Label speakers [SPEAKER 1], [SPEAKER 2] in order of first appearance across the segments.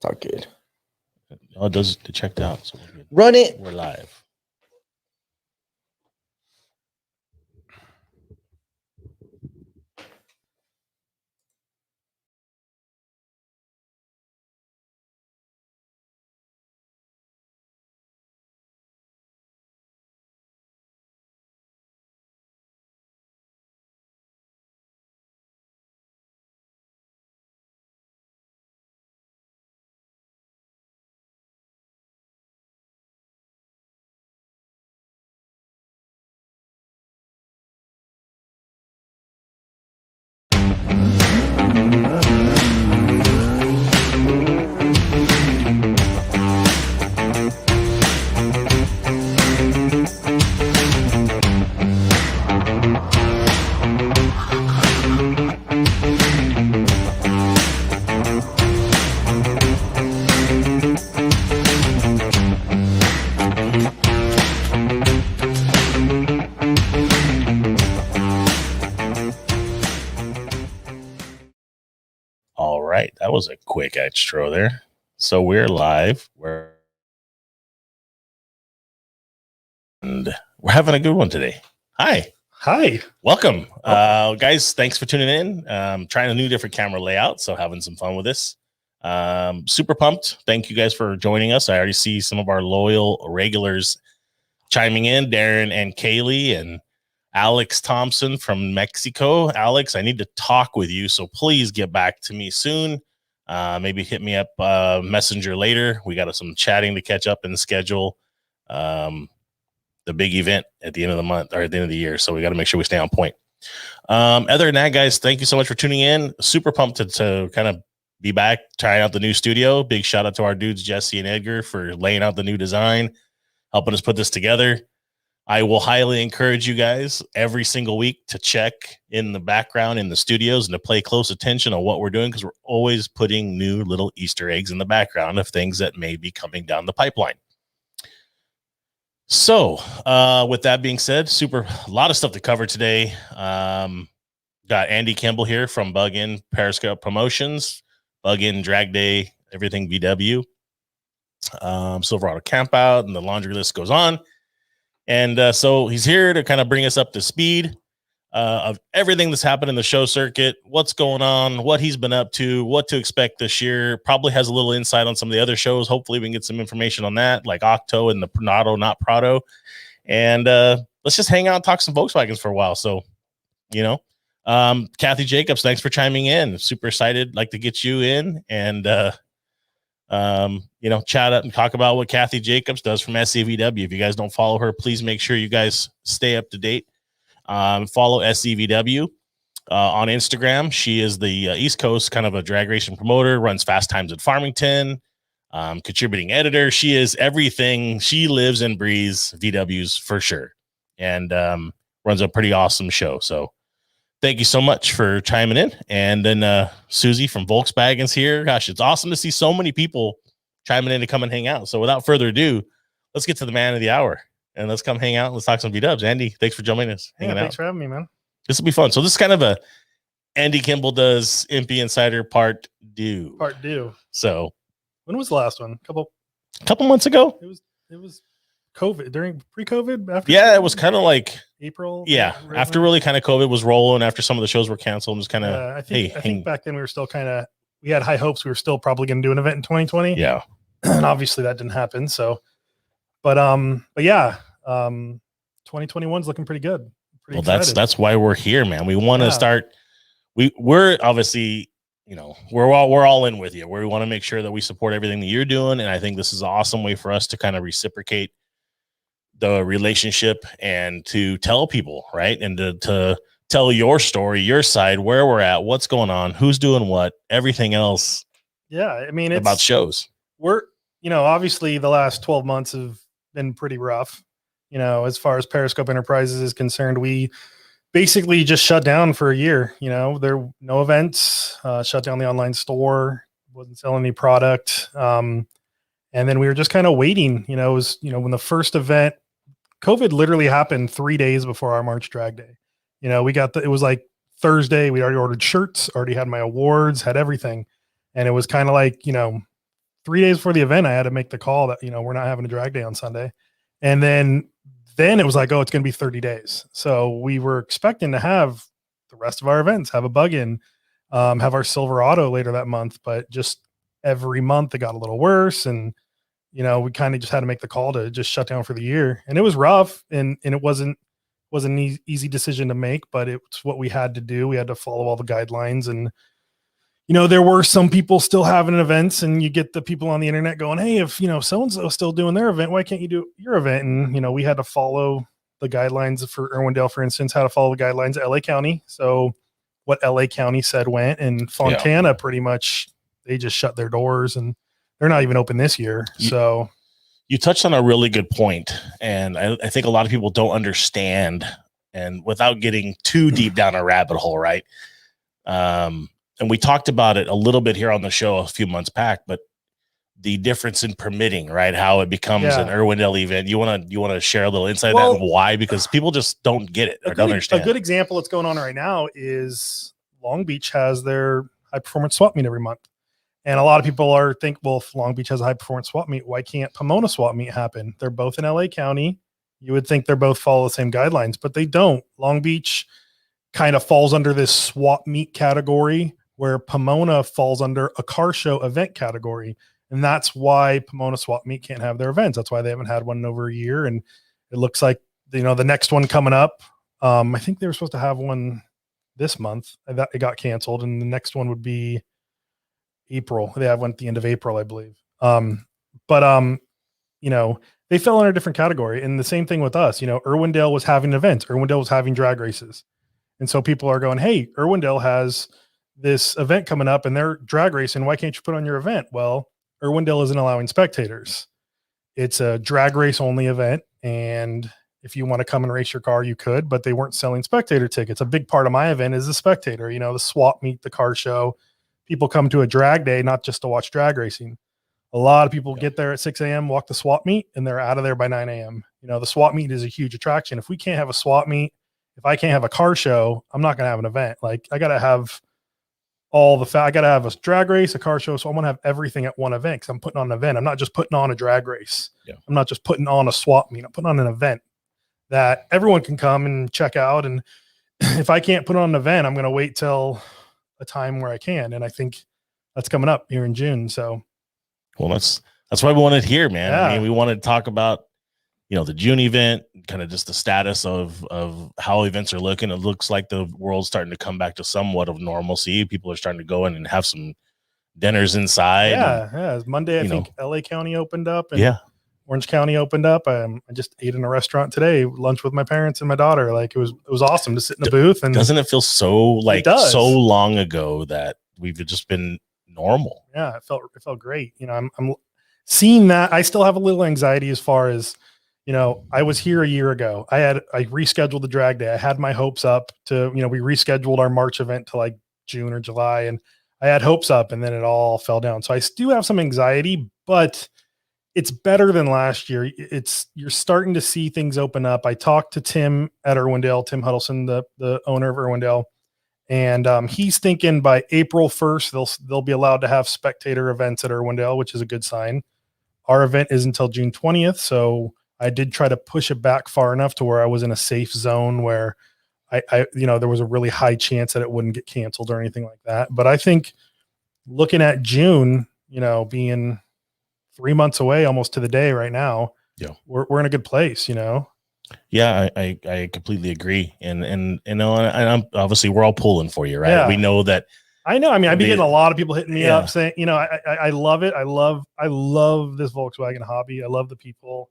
[SPEAKER 1] Not good.
[SPEAKER 2] Oh, it does. It checked out. So we're good.
[SPEAKER 1] Run it.
[SPEAKER 2] We're live. All right, that was a quick extra there. So we're live. We're having a good one today. Hi, welcome, guys. Thanks for tuning in. Trying a new different camera layout, so having some fun with this. Super pumped. Thank you guys for joining us. I already see some of our loyal regulars chiming in, Darren and Kaylee and Alex Thompson from Mexico. Alex, I need to talk with you, so please get back to me soon. Maybe hit me up Messenger later. We got some chatting to catch up and schedule the big event at the end of the month or at the end of the year. So we got to make sure we stay on point. Other than that, guys, thank you so much for tuning in. Super pumped to kind of be back, trying out the new studio. Big shout out to our dudes, Jesse and Edgar, for laying out the new design, helping us put this together. I will highly encourage you guys every single week to check in the background in the studios and to pay close attention on what we're doing, because we're always putting new little Easter eggs in the background of things that may be coming down the pipeline. So with that being said, a lot of stuff to cover today. Got Andy Kimball here from Bug In Periscope Promotions, Bug In Drag Day, everything VW, Silverado Campout, and the laundry list goes on. And so he's here to kind of bring us up to speed of everything that's happened in the show circuit, what's going on, what he's been up to, what to expect this year. Probably has a little insight on some of the other shows. Hopefully we can get some information on that, like Octo and the Prado, not Prado. And let's just hang out and talk some Volkswagens for a while. So, Kathy Jacobs, thanks for chiming in. Super excited. Like to get you in and, chat up and talk about what Kathy Jacobs does from SCVW. If you guys don't follow her, please make sure you guys stay up to date. Follow SCVW on Instagram. She is the East Coast kind of a drag racing promoter, runs Fast Times at Farmington, contributing editor. She is everything. She lives and breathes VWs for sure, and runs a pretty awesome show. So thank you so much for chiming in. And then Susie from Volkswagen's here. Gosh, it's awesome to see so many people chiming in to come and hang out. So without further ado, let's get to the man of the hour. And let's come hang out. Let's talk some V-dubs. Andy, thanks for joining us.
[SPEAKER 3] Thanks for having me, man.
[SPEAKER 2] This will be fun. So this is kind of a Andy Kimball does MP Insider part due. So
[SPEAKER 3] when was the last one?
[SPEAKER 2] A couple months ago.
[SPEAKER 3] It was COVID, during pre-COVID. After
[SPEAKER 2] COVID? It was kind of like
[SPEAKER 3] April.
[SPEAKER 2] Yeah, after really kind of COVID was rolling. After some of the shows were canceled, it was kind of.
[SPEAKER 3] I think back then we were still we had high hopes. We were still probably going to do an event in 2020.
[SPEAKER 2] Yeah,
[SPEAKER 3] and obviously that didn't happen. So. But yeah, 2021 is looking pretty good.
[SPEAKER 2] Well, that's why we're here, man. We want to start. We're obviously, we're all in with you. We want to make sure that we support everything that you're doing, and I think this is an awesome way for us to kind of reciprocate the relationship and to tell people, right, and to tell your story, your side, where we're at, what's going on, who's doing what, everything else.
[SPEAKER 3] Yeah, I mean, it's
[SPEAKER 2] about shows.
[SPEAKER 3] We're obviously the last 12 months have been pretty rough, as far as Periscope Enterprises is concerned. We basically just shut down for a year. There were no events, shut down the online store, wasn't selling any product. And then we were just kind of waiting, it was, when the first event, COVID literally happened 3 days before our March drag day. It was like Thursday. We already ordered shirts, already had my awards, had everything. And it was kind of like, 3 days before the event, I had to make the call that, we're not having a drag day on Sunday. And then it was like, oh, it's going to be 30 days. So we were expecting to have the rest of our events, have a bug in, have our Silverado later that month, but just every month it got a little worse. And, we kind of just had to make the call to just shut down for the year. And it was rough, and it wasn't an easy decision to make, but it's what we had to do. We had to follow all the guidelines. And, there were some people still having events, and you get the people on the internet going, hey, if, so-and-so still doing their event, why can't you do your event? And, we had to follow the guidelines for Irwindale, for instance, how to follow the guidelines of LA County. So what LA County said went, and Fontana pretty much, they just shut their doors, and they're not even open this year. So
[SPEAKER 2] you touched on a really good point, and I think a lot of people don't understand, and without getting too deep down a rabbit hole, right? And we talked about it a little bit here on the show a few months back, but the difference in permitting, right? How it becomes an Irwindale event. You want to share a little insight of that, and why? Because people just don't get it or don't understand.
[SPEAKER 3] A good example that's going on right now is Long Beach has their high performance swap meet every month. And a lot of people think, well, if Long Beach has a high performance swap meet, why can't Pomona swap meet happen? They're both in LA County. You would think they're both follow the same guidelines, but they don't. Long Beach kind of falls under this swap meet category, where Pomona falls under a car show event category. And that's why Pomona swap meet can't have their events. That's why they haven't had one in over a year. And it looks like, the next one coming up, I think they were supposed to have one this month. It got canceled. And the next one would be April. They have one at the end of April, I believe. But they fell in a different category. And the same thing with us. Irwindale was having events. Irwindale was having drag races. And so people are going, hey, Irwindale has this event coming up and they're drag racing. Why can't you put on your event? Well, Irwindale isn't allowing spectators. It's a drag race only event. And if you want to come and race your car, you could, but they weren't selling spectator tickets. A big part of my event is the spectator, the swap meet, the car show. People come to a drag day, not just to watch drag racing. A lot of people get there at 6 a.m., walk the swap meet, and they're out of there by 9 a.m. The swap meet is a huge attraction. If we can't have a swap meet, if I can't have a car show, I'm not going to have an event. Like, I got to have I got to have a drag race, a car show. So I'm going to have everything at one event, because I'm putting on an event. I'm not just putting on a drag race. Yeah. I'm not just putting on a swap meet. I'm putting on an event that everyone can come and check out. And if I can't put on an event, I'm going to wait till a time where I can. And I think that's coming up here in June. So,
[SPEAKER 2] well, that's why we wanted here, man. Yeah. I mean, we wanted to talk about, the June event, kind of just the status of how events are looking. It looks like the world's starting to come back to somewhat of normalcy. People are starting to go in and have some dinners inside.
[SPEAKER 3] Yeah. Monday, I think LA County opened up, and Orange County opened up. I just ate in a restaurant today, lunch with my parents and my daughter. Like, it was awesome to sit in the booth. And
[SPEAKER 2] doesn't it feel so so long ago that we've just been normal?
[SPEAKER 3] Yeah, it felt great. I'm seeing that. I still have a little anxiety as far as, I was here a year ago. I rescheduled the drag day. I had my hopes up to, we rescheduled our March event to like June or July, and I had hopes up, and then it all fell down. So I do have some anxiety, but it's better than last year. You're starting to see things open up. I talked to Tim at Irwindale, Tim Huddleston, the owner of Irwindale, and he's thinking by April 1st, they'll be allowed to have spectator events at Irwindale, which is a good sign. Our event is until June 20th. So I did try to push it back far enough to where I was in a safe zone where I there was a really high chance that it wouldn't get canceled or anything like that. But I think looking at June, being 3 months away almost to the day right now, we're in a good place,
[SPEAKER 2] Yeah, I completely agree. And I'm obviously we're all pulling for you, right? Yeah. We know that.
[SPEAKER 3] I know. I mean, I've been getting a lot of people hitting me up saying, I love it. I love this Volkswagen hobby. I love the people.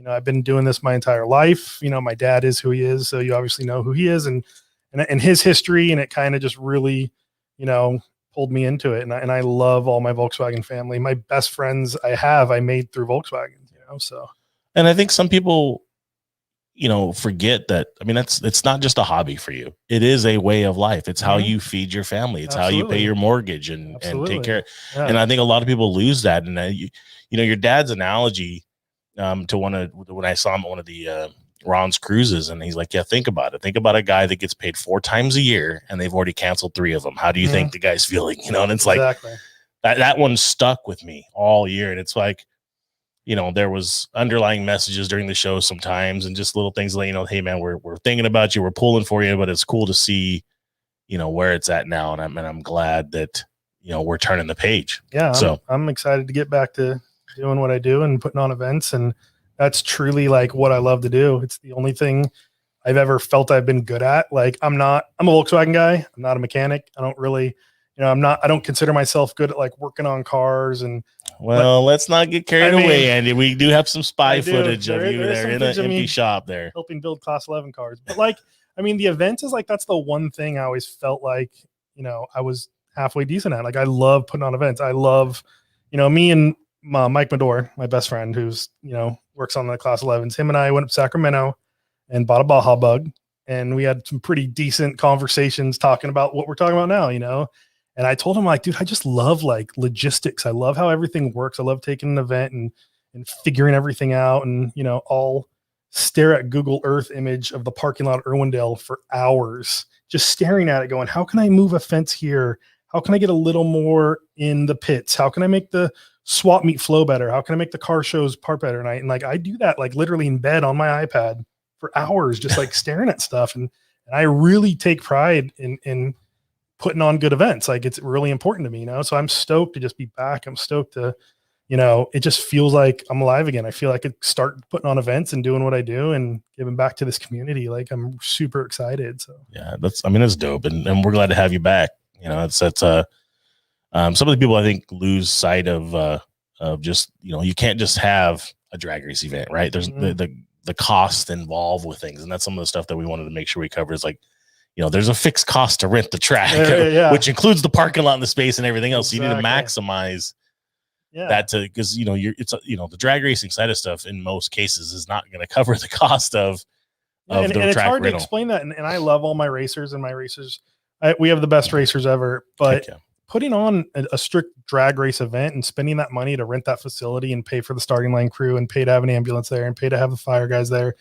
[SPEAKER 3] I've been doing this my entire life. My dad is who he is, so you obviously know who he is and his history, and it kind of just really, pulled me into it. And I love all my Volkswagen family. My best friends I made through Volkswagen, so.
[SPEAKER 2] And I think some people, forget that. I mean, it's not just a hobby for you. It is a way of life. It's how you feed your family. It's how you pay your mortgage and take care. Yeah. And I think a lot of people lose that. And your dad's analogy to when I saw him on one of the Ron's cruises, and he's like, yeah, think about it. Think about a guy that gets paid 4 times a year and they've already canceled 3 of them. How do you think the guy's feeling? And it's like, that one stuck with me all year. And it's like, there was underlying messages during the show sometimes, and just little things like, hey man, we're thinking about you, we're pulling for you, but it's cool to see, where it's at now. And I'm glad that, we're turning the page.
[SPEAKER 3] Yeah.
[SPEAKER 2] So
[SPEAKER 3] I'm excited to get back to doing what I do and putting on events. And that's truly like what I love to do. It's the only thing I've ever felt I've been good at. Like I'm a Volkswagen guy. I'm not a mechanic. I don't really, I don't consider myself good at like working on cars. And
[SPEAKER 2] let's not get carried away, Andy. We do have some spy footage of you there in an empty shop there
[SPEAKER 3] helping build Class 11 cars. But like, the event is like, that's the one thing I always felt like, I was halfway decent at. Like I love putting on events. I love, me and Mike Medor, my best friend, who's, works on the Class 11s. Him and I went up to Sacramento and bought a Baja Bug, and we had some pretty decent conversations talking about what we're talking about now, And I told him, like, dude, I just love like logistics. I love how everything works. I love taking an event and figuring everything out. And, I'll stare at Google Earth image of the parking lot at Irwindale for hours, just staring at it going, how can I move a fence here? How can I get a little more in the pits? How can I make the swap meet flow better? How can I make the car shows part better? And like, I do that like literally in bed on my iPad for hours, just like staring at stuff. And I really take pride in putting on good events. Like it's really important to me, so I'm stoked to just be back. I'm stoked to, it just feels like I'm alive again. I feel like I could start putting on events and doing what I do and giving back to this community. Like I'm super excited. So
[SPEAKER 2] yeah, that's dope. And we're glad to have you back. Some of the people I think lose sight of just, you can't just have a drag race event, right? There's the cost involved with things. And that's some of the stuff that we wanted to make sure we cover is like, there's a fixed cost to rent the track, which includes the parking lot and the space and everything else. Exactly. So you need to maximize that because, the drag racing side of stuff in most cases is not going to cover the cost of
[SPEAKER 3] the
[SPEAKER 2] track
[SPEAKER 3] it's hard
[SPEAKER 2] rental.
[SPEAKER 3] To explain that. And I love all my racers, and my racers, we have the best racers ever, but putting on a strict drag race event and spending that money to rent that facility and pay for the starting line crew and pay to have an ambulance there and pay to have the fire guys there,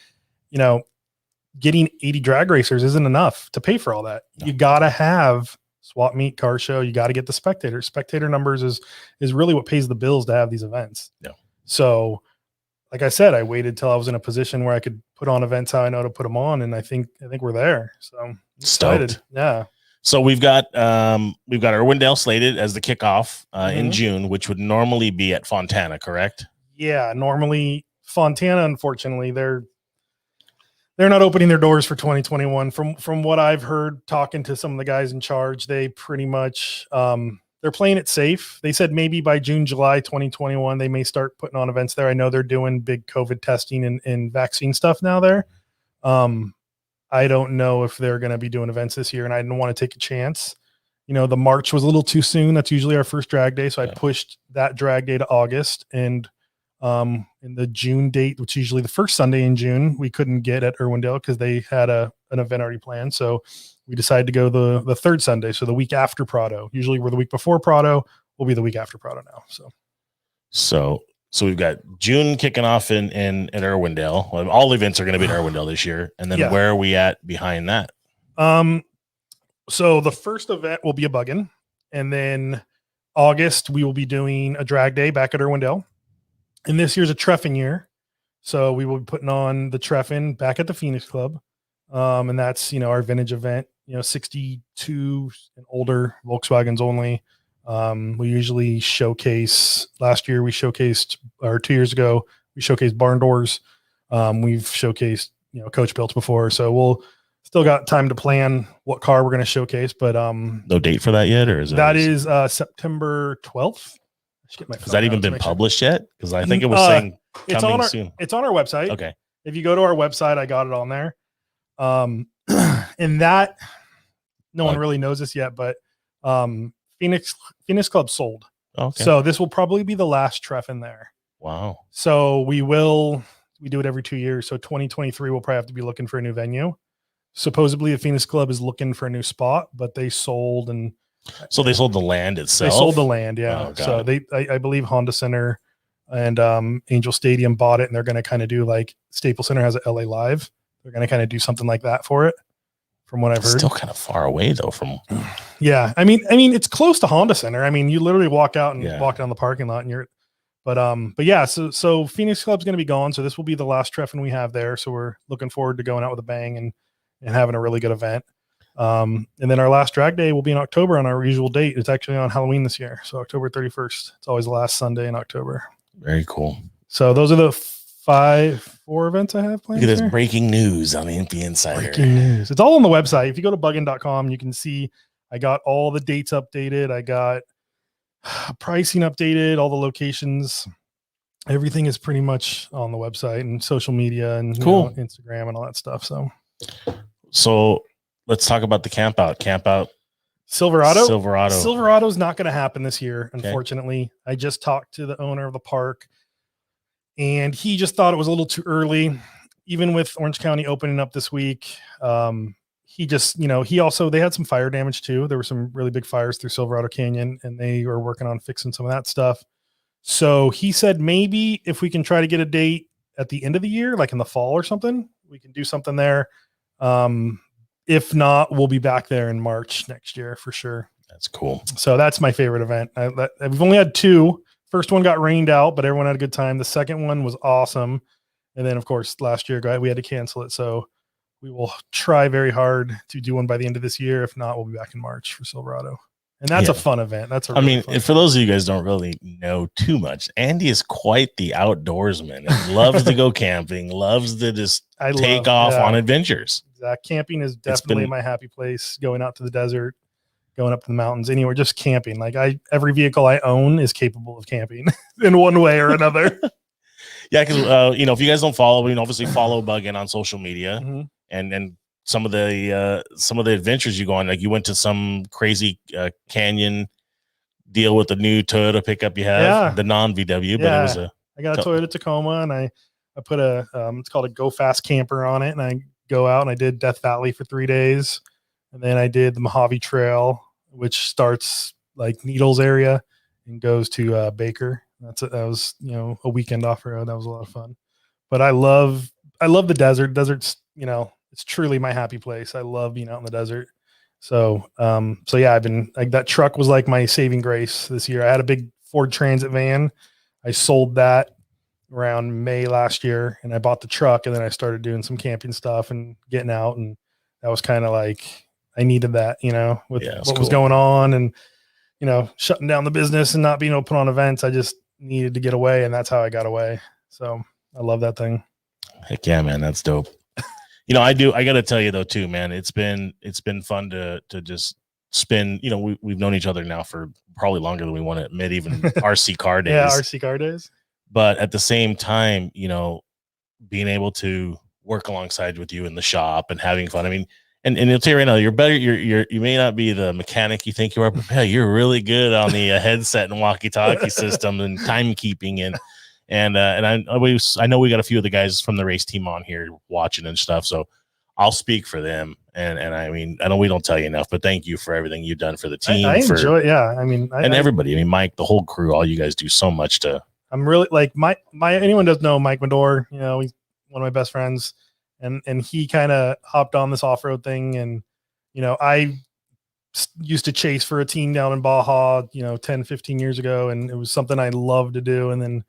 [SPEAKER 3] getting 80 drag racers isn't enough to pay for all that. No. You got to have swap meet, car show. You got to get the spectator numbers is really what pays the bills to have these events.
[SPEAKER 2] Yeah.
[SPEAKER 3] So like I said, I waited till I was in a position where I could put on events how I know to put them on. And I think we're there. So I'm excited. Yeah.
[SPEAKER 2] So we've got Irwindale slated as the kickoff in June, which would normally be at Fontana, correct?
[SPEAKER 3] Yeah, normally Fontana. Unfortunately, they're not opening their doors for 2021. From what I've heard, talking to some of the guys in charge, they pretty much they're playing it safe. They said maybe by June, July 2021, they may start putting on events there. I know they're doing big COVID testing and vaccine stuff now there. I don't know if they're going to be doing events this year, and I didn't want to take a chance. The March was a little too soon. That's usually our first drag day. So I pushed that drag day to August, and in the June date, which is usually the first Sunday in June, we couldn't get at Irwindale because they had an event already planned. So we decided to go the third Sunday. So the week after Prado. Usually we're the week before Prado. We'll be the week after Prado now.
[SPEAKER 2] So we've got June kicking off in Irwindale. Well, all events are going to be in Irwindale this year. And then where are we at behind that?
[SPEAKER 3] So the first event will be a bug-in, and then August we will be doing a drag day back at Irwindale. And this year's a treffin year. So we will be putting on the treffin back at the Phoenix Club. And that's, our vintage event, 62 and older Volkswagens only. We usually showcase, last year we showcased, or 2 years ago, we showcased barn doors. We've showcased, coach builds before. So we'll still got time to plan what car we're going to showcase, but
[SPEAKER 2] no date for that yet, or is
[SPEAKER 3] that is September 12th.
[SPEAKER 2] Has that even been published yet? Because I think it was saying coming soon.
[SPEAKER 3] It's on our website.
[SPEAKER 2] Okay.
[SPEAKER 3] If you go to our website, I got it on there. And that no one really knows this yet, but Phoenix Club sold.
[SPEAKER 2] Okay.
[SPEAKER 3] So this will probably be the last treff in there.
[SPEAKER 2] Wow.
[SPEAKER 3] So we do it every 2 years. So 2023 we'll probably have to be looking for a new venue. Supposedly the Phoenix Club is looking for a new spot, but they sold
[SPEAKER 2] So they sold the land itself.
[SPEAKER 3] They sold the land, yeah. So I believe Honda Center and Angel Stadium bought it, and they're going to kind of do like Staples Center has a LA Live. They're going to kind of do something like that for it. from what I've heard.
[SPEAKER 2] Still kind of far away though from.
[SPEAKER 3] Yeah. I mean, it's close to Honda Center. I mean, you literally walk out and walk down the parking lot and you're, but yeah, so Phoenix Club's going to be gone. So this will be the last Treffin we have there. So we're looking forward to going out with a bang and having a really good event. And then our last drag day will be in October on our usual date. It's actually on Halloween this year. So October 31st. It's always the last Sunday in October.
[SPEAKER 2] Very cool.
[SPEAKER 3] So those are the 4 events I have planned.
[SPEAKER 2] Look at this breaking news on the MP Insider.
[SPEAKER 3] Breaking news. It's all on the website. If you go to buggin.com, you can see I got all the dates updated. I got pricing updated, all the locations. Everything is pretty much on the website and social media and
[SPEAKER 2] cool.
[SPEAKER 3] Instagram and all that stuff.
[SPEAKER 2] So let's talk about the camp out.
[SPEAKER 3] Silverado.
[SPEAKER 2] Silverado's
[SPEAKER 3] not going to happen this year, unfortunately. Okay. I just talked to the owner of the park, and he just thought it was a little too early. Even with Orange County opening up this week, he just, they had some fire damage too. There were some really big fires through Silverado Canyon, and they were working on fixing some of that stuff. So he said maybe if we can try to get a date at the end of the year, like in the fall or something, we can do something there. If not, we'll be back there in March next year for sure.
[SPEAKER 2] That's cool.
[SPEAKER 3] So that's my favorite event. We've only had 2. First one got rained out, but everyone had a good time. The second one was awesome. And then, of course, last year we had to cancel it. So we will try very hard to do one by the end of this year. If not, we'll be back in March for Silverado. And that's a fun event. That's
[SPEAKER 2] for those of you guys don't really know too much, Andy is quite the outdoorsman and loves to go camping, loves to just take off on adventures.
[SPEAKER 3] Camping is definitely my happy place. Going out to the desert, going up to the mountains, anywhere, just camping. Like every vehicle I own is capable of camping in one way or another.
[SPEAKER 2] Yeah, because if you guys don't follow, obviously follow Buggin on social media, and some of the adventures you go on. Like you went to some crazy canyon deal with the new Toyota pickup you have, the non VW, but it was
[SPEAKER 3] I got a Toyota Tacoma, and I put a it's called a Go Fast camper on it, and I go out and I did Death Valley for 3 days, and then I did the Mojave Trail, which starts like Needles area and goes to Baker. That was a weekend off road. That was a lot of fun. But I love the desert. Desert's it's truly my happy place. I love being out in the desert. So yeah, I've been like, that truck was like my saving grace this year. I had a big Ford Transit van. I sold that around May last year, and I bought the truck, and then I started doing some camping stuff and getting out. And that was kind of like, I needed that, with what was going on and, shutting down the business and not being able to put on events. I just needed to get away, and that's how I got away. So I love that thing.
[SPEAKER 2] Heck yeah, man. That's dope. I got to tell you though, too, man, it's been fun to just spend, we've known each other now for probably longer than we want to admit, even RC car days.
[SPEAKER 3] Yeah. RC car days.
[SPEAKER 2] But at the same time, being able to work alongside with you in the shop and having fun. I mean, and I'll tell you right now, you're better. You may not be the mechanic you think you are, but yeah, you're really good on the headset and walkie-talkie system and timekeeping and I know we got a few of the guys from the race team on here watching and stuff, so I'll speak for them. And I mean, I know we don't tell you enough, but thank you for everything you've done for the team.
[SPEAKER 3] I enjoy it. Yeah, I mean,
[SPEAKER 2] everybody. I mean, Mike, the whole crew, all you guys do so much to.
[SPEAKER 3] I'm really like my anyone doesn't know Mike Medor. He's one of my best friends, and he kind of hopped on this off-road thing, and I used to chase for a team down in Baja 10 15 years ago, and it was something I loved to do. And then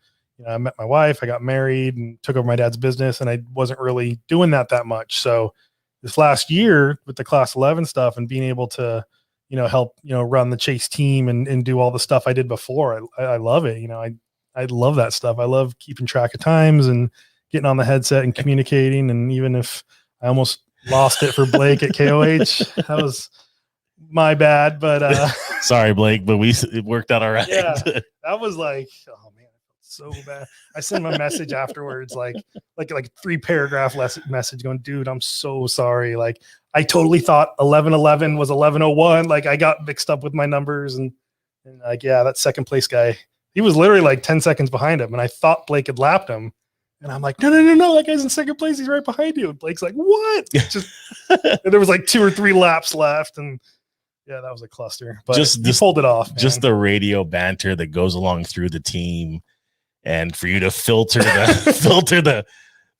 [SPEAKER 3] I met my wife, I got married, and took over my dad's business, and I wasn't really doing that much. So this last year with the Class 11 stuff and being able to help run the chase team and do all the stuff I did before, I love it. I love that stuff. I love keeping track of times and getting on the headset and communicating. And even if I almost lost it for Blake at KOH, that was my bad. But
[SPEAKER 2] sorry, Blake, but it worked out all right.
[SPEAKER 3] Yeah, that was like, oh man, so bad. I sent him a message afterwards, like 3-paragraph message going, dude, I'm so sorry. Like, I totally thought 11:11 was 11:01. Like, I got mixed up with my numbers, and like, yeah, that second place guy, he was literally like 10 seconds behind him, and I thought Blake had lapped him. And I'm like, no, that guy's in second place. He's right behind you. And Blake's like, what? And there was like 2 or 3 laps left, and yeah, that was a cluster. But he pulled it off. Man.
[SPEAKER 2] Just the radio banter that goes along through the team, and for you to filter the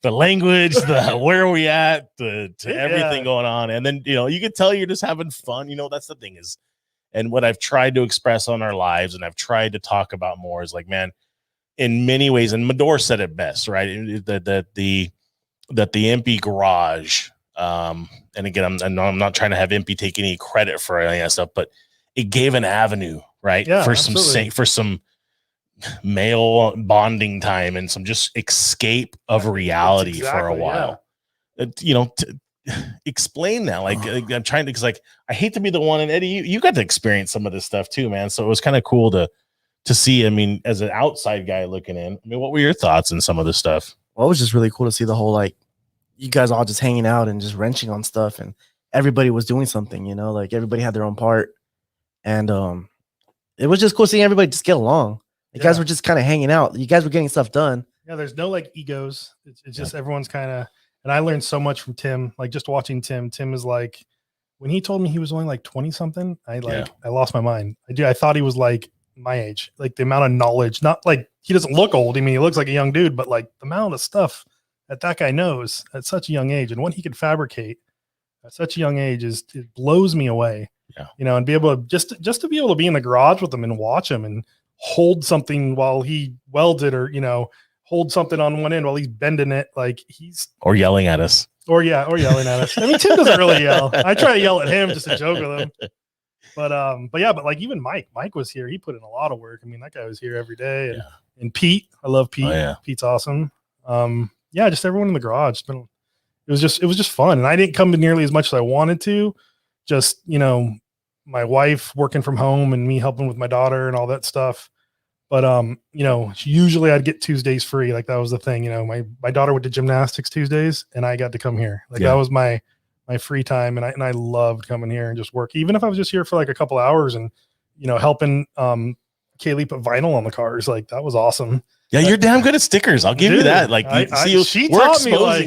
[SPEAKER 2] the language, the where are we at, to everything going on. And then, you can tell you're just having fun. That's the thing is, and what I've tried to express on our lives and I've tried to talk about more is like, man, in many ways, and Medor said it best, right? That the MP garage, and again, I'm not trying to have MP take any credit for any of that stuff, but it gave an avenue, right?
[SPEAKER 3] Yeah,
[SPEAKER 2] for
[SPEAKER 3] absolutely.
[SPEAKER 2] some male bonding time and some just escape of reality for a while. Explain that. Like, I'm trying to, because like I hate to be the one, and Eddie, you got to experience some of this stuff too, man. So it was kind of cool to see. I mean, as an outside guy looking in, I mean, what were your thoughts on some of this stuff?
[SPEAKER 1] Well, it was just really cool to see the whole, like, you guys all just hanging out and just wrenching on stuff, and everybody was doing something, like everybody had their own part. And it was just cool seeing everybody just get along. You guys were just kind of hanging out. You guys were getting stuff done.
[SPEAKER 3] Yeah, there's no like egos. It's just everyone's kind of, and I learned so much from Tim, like just watching Tim. Tim is like, when he told me he was only like 20 something, I lost my mind. I thought he was like my age, like the amount of knowledge, not like he doesn't look old. I mean, he looks like a young dude, but like the amount of stuff that guy knows at such a young age and what he could fabricate at such a young age it blows me away. Yeah. And be able to just to be able to be in the garage with him and watch him and hold something while he welded, or hold something on one end while he's bending it, like
[SPEAKER 2] or yelling at us,
[SPEAKER 3] or yelling at us. I mean, Tim doesn't really yell. I try to yell at him just to joke with him, but like even Mike was here. He put in a lot of work. I mean, that guy was here every day. And Pete, I love Pete. Pete's awesome. Just everyone in the garage. It was just fun, and I didn't come to nearly as much as I wanted to. Just my wife working from home and me helping with my daughter and all that stuff. But usually I'd get Tuesdays free. Like that was the thing. My daughter went to gymnastics Tuesdays, and I got to come here. Like that was my free time, and I loved coming here and just work. Even if I was just here for like a couple hours and helping Kaylee put vinyl on the cars, like that was awesome.
[SPEAKER 2] Yeah, you're damn good at stickers. I'll give you that. Like
[SPEAKER 3] she taught me, like,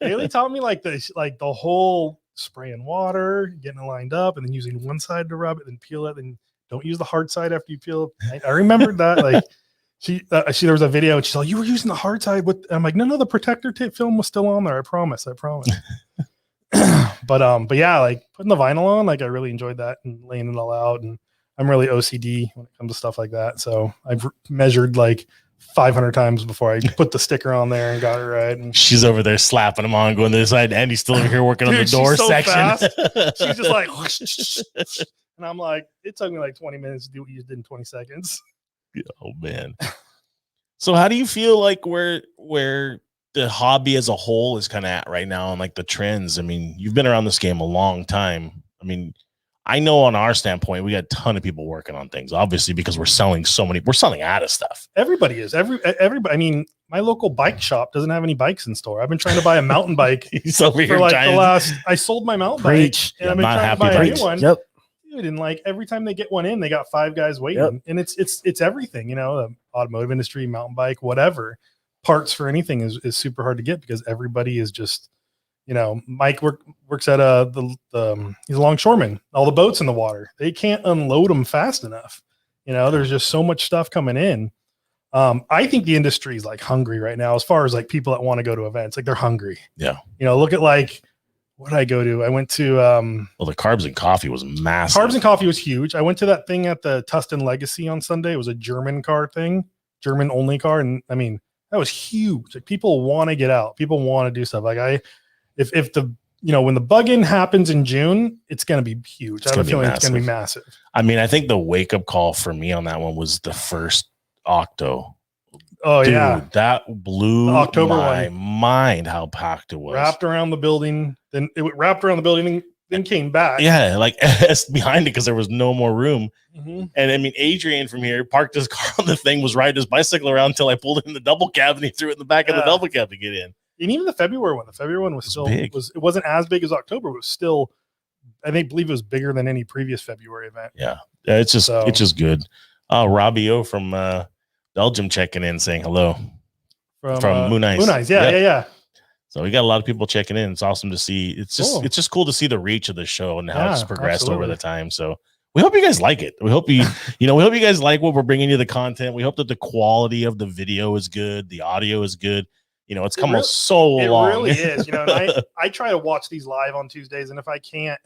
[SPEAKER 3] Kaylee taught me like the whole spraying water, getting it lined up, and then using one side to rub it, then peel it, and don't use the hard side after you peel it. I remembered that. Like there was a video, and she's like, "You were using the hard side." I'm like, "No, the protector tape film was still on there. I promise." But yeah, like putting the vinyl on, like I really enjoyed that and laying it all out. And I'm really OCD when it comes to stuff like that, so I've measured like 500 times before I put the sticker on there and got it right. And
[SPEAKER 2] she's over there slapping them on, going to the side. Andy's still over here working on the door section.
[SPEAKER 3] She's just like, and I'm like, it took me like 20 minutes to do what you did in 20 seconds.
[SPEAKER 2] Oh man. So how do you feel like where the hobby as a whole is kind of at right now, and like the trends? I mean, you've been around this game a long time. I mean, I know on our standpoint, we got a ton of people working on things, obviously, because we're selling out of stuff.
[SPEAKER 3] Everybody is. Everybody. I mean, my local bike shop doesn't have any bikes in store. I've been trying to buy a mountain bike for like I sold my mountain bike, and I've been trying to buy a new one.
[SPEAKER 1] Yep.
[SPEAKER 3] Dude, and like every time they get one in, they got 5 guys waiting. And it's everything, the automotive industry, mountain bike, whatever. Parts for anything is super hard to get because everybody is just, Mike works at he's a longshoreman. All the boats in the water, they can't unload them fast enough. There's just so much stuff coming in. I think the industry is like hungry right now, as far as like people that want to go to events, like they're hungry.
[SPEAKER 2] Yeah.
[SPEAKER 3] Look at like, what did I go to? I went to,
[SPEAKER 2] well, the Carbs and Coffee was massive.
[SPEAKER 3] Carbs and Coffee was huge. I went to that thing at the Tustin Legacy on Sunday. It was a German car thing, German only car. And I mean, that was huge. Like people want to get out. People want to do stuff. Like if the, when the bug-in happens in June, it's going to be huge. I have a feeling it's going to be massive.
[SPEAKER 2] I mean, I think the wake-up call for me on that one was the first Octo.
[SPEAKER 3] Oh, dude,
[SPEAKER 2] yeah. That blew my mind how packed it was.
[SPEAKER 3] Wrapped around the building. Then it wrapped around the building, then came back.
[SPEAKER 2] Yeah, like behind it because there was no more room. Mm-hmm. And I mean, Adrian from here parked his car on the thing, was riding his bicycle around until I pulled it in the double cab, and he threw it in the back of the double cab to get in.
[SPEAKER 3] And even the February one was still big. It wasn't as big as October, but it was still, I believe it was bigger than any previous February event.
[SPEAKER 2] Yeah, it's just good. Robbie O from Belgium checking in, saying hello from Moon Eyes.
[SPEAKER 3] Moon Eyes, yeah.
[SPEAKER 2] So we got a lot of people checking in. It's awesome to see. It's just cool to see the reach of the show and how it's progressed over the time. So we hope you guys like it. We hope we hope you guys like what we're bringing you, the content. We hope that the quality of the video is good, the audio is good. You know, it's come so long.
[SPEAKER 3] It really is. You know, and I try to watch these live on Tuesdays, and if I can't,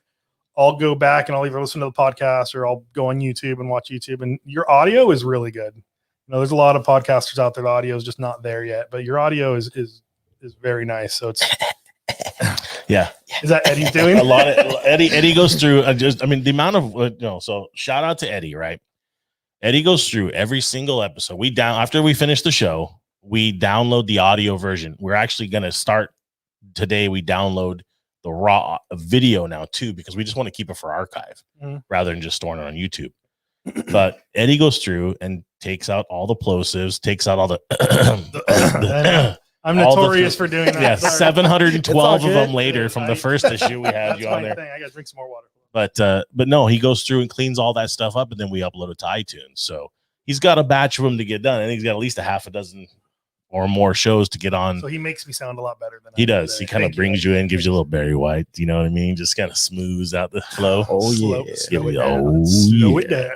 [SPEAKER 3] I'll go back and I'll either listen to the podcast or I'll go on YouTube and watch YouTube. And your audio is really good. You know, there's a lot of podcasters out there. The audio is just not there yet, but your audio is very nice. So it's
[SPEAKER 2] yeah.
[SPEAKER 3] Is that Eddie's doing
[SPEAKER 2] a lot of Eddie goes through the amount of so shout out to Eddie, right? Eddie goes through every single episode. After we finish the show, we download the audio version. We're actually going to start today. We download the raw video now too, because we just want to keep it for archive rather than just storing it on YouTube. But Eddie goes through and takes out all the plosives, takes out all the
[SPEAKER 3] I'm notorious for doing that.
[SPEAKER 2] Yeah, 712 of them later from the first issue we had you on there.
[SPEAKER 3] I gotta drink some more water.
[SPEAKER 2] But no, he goes through and cleans all that stuff up, and then we upload it to iTunes. So he's got a batch of them to get done. I think he's got at least a half a dozen or more shows to get on.
[SPEAKER 3] So he makes me sound a lot better than
[SPEAKER 2] he does. Today. He kind of brings you in, gives you a little Barry White. You know what I mean? Just kind of smooths out the flow.
[SPEAKER 1] Oh yeah,
[SPEAKER 3] slow it down.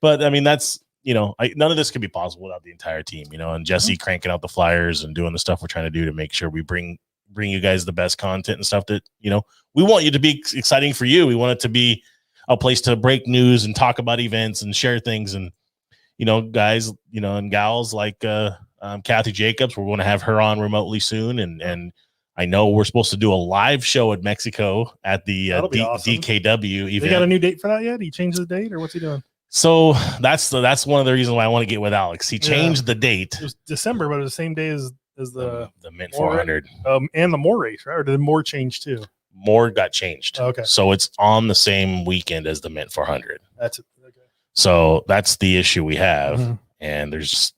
[SPEAKER 2] But I mean, that's none of this could be possible without the entire team. You know, and Jesse cranking out the flyers and doing the stuff we're trying to do to make sure we bring you guys the best content and stuff that we want you to be exciting for you. We want it to be a place to break news and talk about events and share things and. Guys, and gals like Kathy Jacobs, we're going to have her on remotely soon. And I know we're supposed to do a live show in Mexico at the awesome. DKW event.
[SPEAKER 3] They got a new date for that yet? He changed the date or what's he doing?
[SPEAKER 2] So that's one of the reasons why I want to get with Alex. He changed the date.
[SPEAKER 3] It was December, but it was the same day as the
[SPEAKER 2] Mint 400.
[SPEAKER 3] And the Moore race, right? Or did the Moore change too?
[SPEAKER 2] More got changed.
[SPEAKER 3] Okay.
[SPEAKER 2] So it's on the same weekend as the Mint 400.
[SPEAKER 3] That's it.
[SPEAKER 2] So that's the issue we have. And there's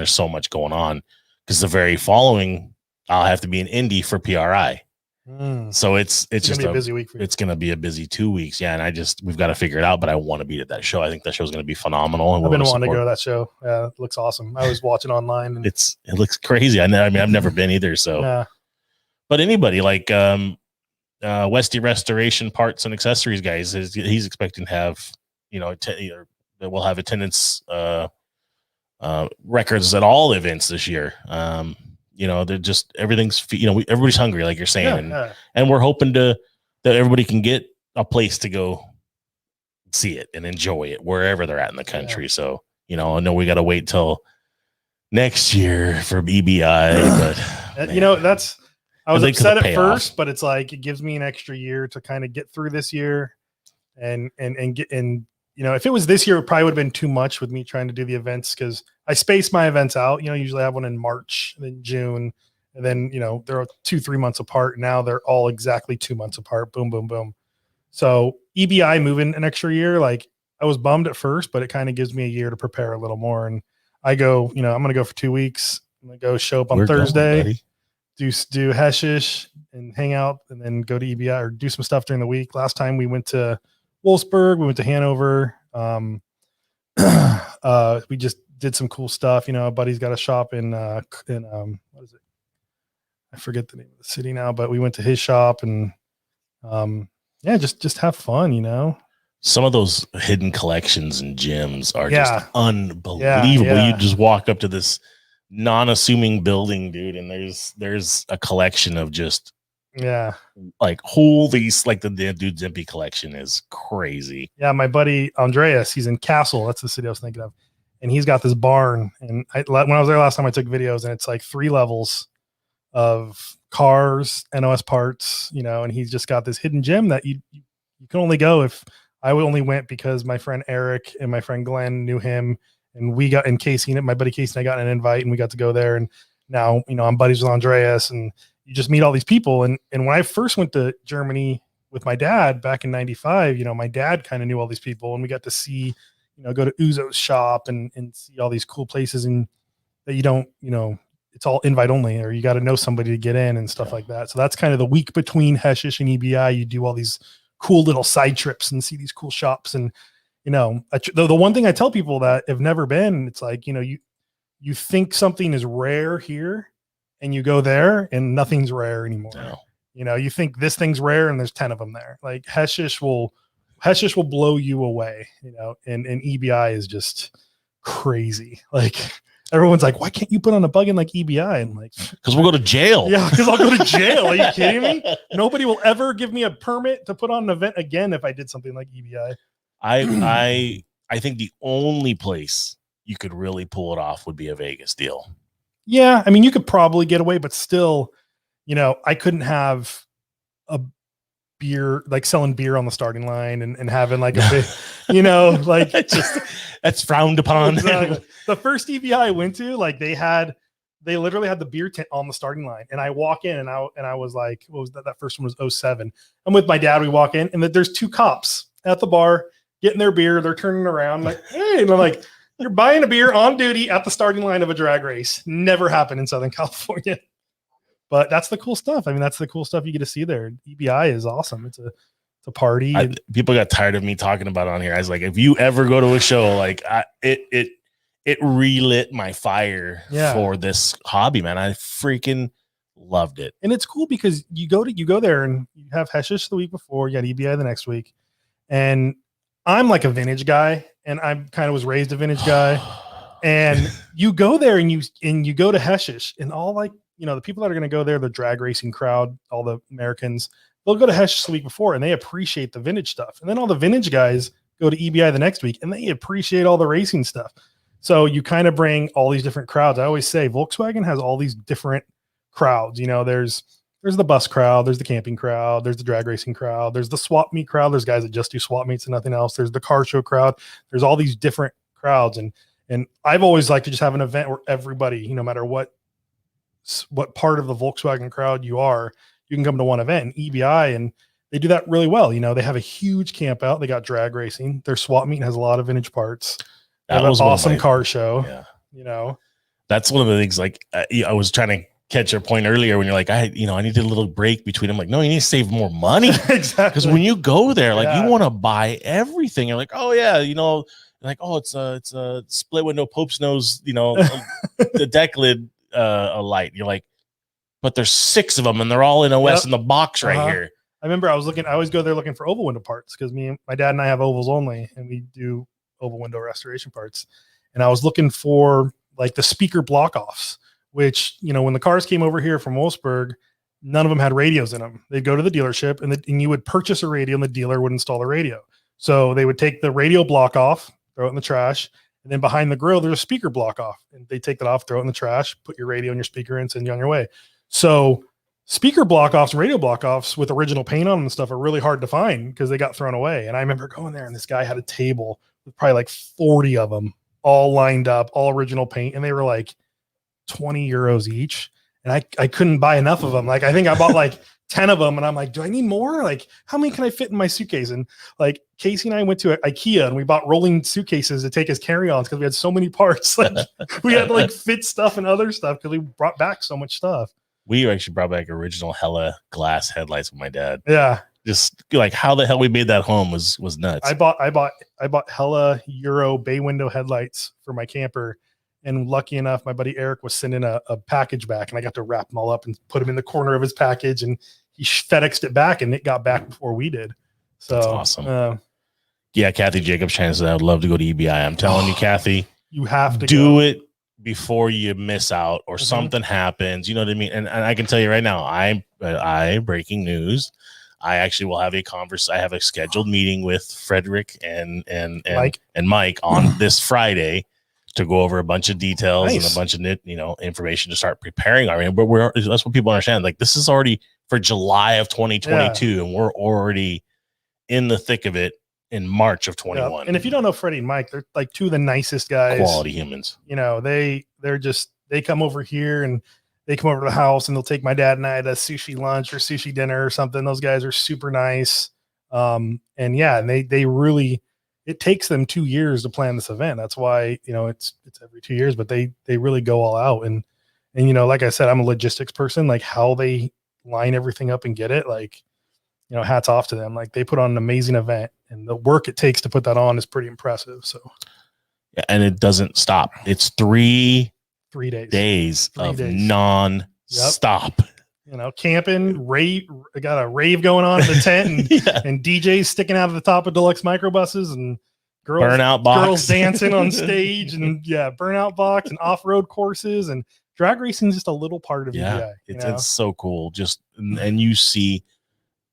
[SPEAKER 2] so much going on because the very following I'll have to be in Indy for PRI. So it's just
[SPEAKER 3] gonna be a busy week for you.
[SPEAKER 2] It's going to be a busy 2 weeks. Yeah. And we've got to figure it out, but I want to be at that show. I think that show is going to be phenomenal. And
[SPEAKER 3] I've been wanting to go to that show. Yeah. It looks awesome. I was watching online and
[SPEAKER 2] it looks crazy. I've never been either. So, but anybody like, Westy Restoration Parts and Accessories guys, he's expecting to have, that we'll have attendance records at all events this year. They're just everything's everybody's hungry, like you're saying, and we're hoping that everybody can get a place to go see it and enjoy it wherever they're at in the country. So I know we got to wait till next year for BBI, but
[SPEAKER 3] I was upset at first, but it's like it gives me an extra year to kind of get through this year and if it was this year, it probably would have been too much with me trying to do the events because I space my events out. Usually I have one in March, and then June, and then they're 2-3 months apart. Now they're all exactly 2 months apart. Boom, boom, boom. So EBI moving an extra year, like I was bummed at first, but it kind of gives me a year to prepare a little more. And I go, I'm going to go for 2 weeks. I'm going to go show up on Thursday, do Heshish and hang out, and then go to EBI or do some stuff during the week. Last time we went to Wolfsburg, we went to Hanover. We just did some cool stuff. A buddy's got a shop in what is it? I forget the name of the city now, but we went to his shop and just have fun.
[SPEAKER 2] Some of those hidden collections and gems are just unbelievable. You just walk up to this non-assuming building, dude, and there's a collection of just like holy, like the dude Zimpy collection is crazy.
[SPEAKER 3] Yeah, my buddy Andreas, he's in Castle. That's the city I was thinking of, and he's got this barn. And when I was there last time, I took videos, and it's like 3 levels of cars, NOS parts, and he's just got this hidden gem that you can only go if I only went because my friend Eric and my friend Glenn knew him, and we got in Casey, my buddy Casey and I got an invite, and we got to go there. And now I'm buddies with Andreas, and you just meet all these people. And when I first went to Germany with my dad back in 95, my dad kind of knew all these people, and we got to see, go to Uzo's shop and see all these cool places, and that you don't, it's all invite only, or you got to know somebody to get in and stuff like that. So that's kind of the week between Heshish and EBI. You do all these cool little side trips and see these cool shops. And, the one thing I tell people that have never been, it's like, you think something is rare here, and you go there and nothing's rare anymore. No. You think this thing's rare and there's 10 of them there. Like Heshish will blow you away, and EBI is just crazy. Like everyone's like, why can't you put on a bug in like EBI? And like,
[SPEAKER 2] because we'll go to jail.
[SPEAKER 3] Yeah, because I'll go to jail. Are you kidding me? Nobody will ever give me a permit to put on an event again if I did something like EBI.
[SPEAKER 2] I think the only place you could really pull it off would be a Vegas deal.
[SPEAKER 3] Yeah, I mean, you could probably get away, but still, you know, I couldn't have a beer, like selling beer on the starting line and having like a big, you know, like
[SPEAKER 2] that's frowned upon.
[SPEAKER 3] Exactly. The first EBI I went to, like they literally had the beer tent on the starting line, and I walk in and I was like, what was that? That first one was 2007. I'm with my dad. We walk in and there's two cops at the bar getting their beer. They're turning around like, hey, and I'm like, you're buying a beer on duty at the starting line of a drag race. Never happened in Southern California. But that's the cool stuff. I mean, that's the cool stuff you get to see there. EBI is awesome. It's a party.
[SPEAKER 2] People got tired of me talking about it on here. I was like, if you ever go to a show, like it relit my fire for this hobby, man. I freaking loved it.
[SPEAKER 3] And it's cool because you go there and you have Heshish the week before, you got EBI the next week. And I'm like a vintage guy, and I kind of was raised a vintage guy. And you go there and you go to Heshish, and all like, you know, the people that are going to go there, the drag racing crowd, all the Americans, they'll go to Heshish the week before and they appreciate the vintage stuff. And then all the vintage guys go to EBI the next week and they appreciate all the racing stuff. So you kind of bring all these different crowds. I always say Volkswagen has all these different crowds. You know, there's the bus crowd, there's the camping crowd, there's the drag racing crowd, there's the swap meet crowd, there's guys that just do swap meets and nothing else, there's the car show crowd, there's all these different crowds. And I've always liked to just have an event where everybody, you know, no matter what part of the Volkswagen crowd you are, you can come to one event. And EBI, and they do that really well. You know, they have a huge camp out. They got drag racing. Their swap meet has a lot of vintage parts. That was an awesome car show.
[SPEAKER 2] Yeah.
[SPEAKER 3] You know,
[SPEAKER 2] that's one of the things, like I was trying to catch your point earlier when you're like, I needed a little break between them. Like, no, you need to save more money.
[SPEAKER 3] Exactly.
[SPEAKER 2] Because when you go there, like you want to buy everything. You're like, oh yeah, you know, like, oh, it's a split window Pope's nose, you know, the deck lid a light. You're like, but there's 6 of them and they're all in OS in the box right here.
[SPEAKER 3] I remember I always go there looking for oval window parts because my dad and I have ovals only, and we do oval window restoration parts. And I was looking for like the speaker block offs, which, you know, when the cars came over here from Wolfsburg, none of them had radios in them. They'd go to the dealership and you would purchase a radio and the dealer would install the radio. So they would take the radio block off, throw it in the trash. And then behind the grill, there's a speaker block off, and they take that off, throw it in the trash, put your radio and your speaker in, send you on your way. So speaker block offs, radio block offs with original paint on them and stuff are really hard to find because they got thrown away. And I remember going there and this guy had a table with probably like 40 of them all lined up, all original paint. And they were like 20 euros each. And I couldn't buy enough of them. Like, I think I bought like 10 of them, and I'm like, do I need more? Like, how many can I fit in my suitcase? And like Casey and I went to IKEA and we bought rolling suitcases to take as carry-ons because we had so many parts. Like we had to like fit stuff and other stuff because we brought back so much stuff.
[SPEAKER 2] We actually brought back original Hella glass headlights with my dad.
[SPEAKER 3] Yeah.
[SPEAKER 2] Just like how the hell we made that home was nuts.
[SPEAKER 3] I bought Hella Euro bay window headlights for my camper. And lucky enough, my buddy Eric was sending a package back, and I got to wrap them all up and put them in the corner of his package, and he FedExed it back, and it got back before we did. So
[SPEAKER 2] that's awesome. Yeah, Kathy Jacobs said I would love to go to EBI. I'm telling you, Kathy,
[SPEAKER 3] you have to
[SPEAKER 2] do it before you miss out or something happens. You know what I mean? And I can tell you right now, I breaking news. I actually will have I have a scheduled meeting with Frederick and Mike on this Friday to go over a bunch of details and a bunch of information to start preparing. I mean, but that's what people understand. Like, this is already for July of 2022, and we're already in the thick of it in March of 21.
[SPEAKER 3] Yeah. And if you don't know Freddie and Mike, they're like two of the nicest guys,
[SPEAKER 2] quality humans.
[SPEAKER 3] You know, they come over here and they come over to the house and they'll take my dad and I to sushi lunch or sushi dinner or something. Those guys are super nice. And they really. It takes them 2 years to plan this event. That's why, you know, it's every 2 years, but they really go all out. And, you know, like I said, I'm a logistics person, like how they line everything up and get it, like, you know, hats off to them. Like, they put on an amazing event, and the work it takes to put that on is pretty impressive. So,
[SPEAKER 2] yeah, and it doesn't stop. It's 3 days of non-stop.
[SPEAKER 3] You know, camping, got a rave going on in the tent, and DJs sticking out of the top of deluxe microbuses and
[SPEAKER 2] burnout box,
[SPEAKER 3] girls dancing on stage, and burnout box and off-road courses, and drag racing is just a little part of VGI.
[SPEAKER 2] It's so cool. Just and you see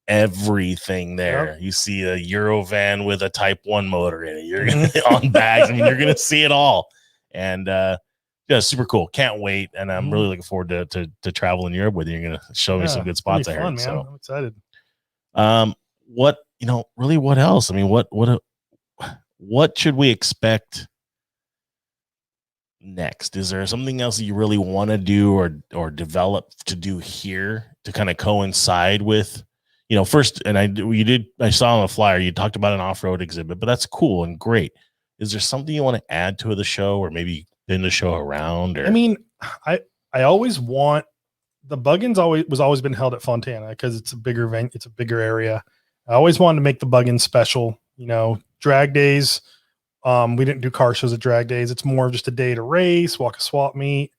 [SPEAKER 2] everything there.
[SPEAKER 3] Yep.
[SPEAKER 2] You see a Euro van with a Type 1 motor in it. You're gonna on bags. I mean, you're gonna see it all. And super cool. Can't wait. And I'm really looking forward to travel in Europe with you. You're gonna show me some good spots. I heard.
[SPEAKER 3] Man. So I'm excited.
[SPEAKER 2] What really? What else? I mean, what should we expect next? Is there something else that you really want to do or develop to do here to kind of coincide with, first? And I saw on the flyer you talked about an off-road exhibit, but that's cool and great. Is there something you want to add to the show, or maybe been the show around? Or
[SPEAKER 3] I mean, I always want the Buggins always been held at Fontana because it's a bigger event, it's a bigger area. I always wanted to make the Buggins special. Drag days. We didn't do car shows at drag days. It's more of just a day to race, walk a swap meet.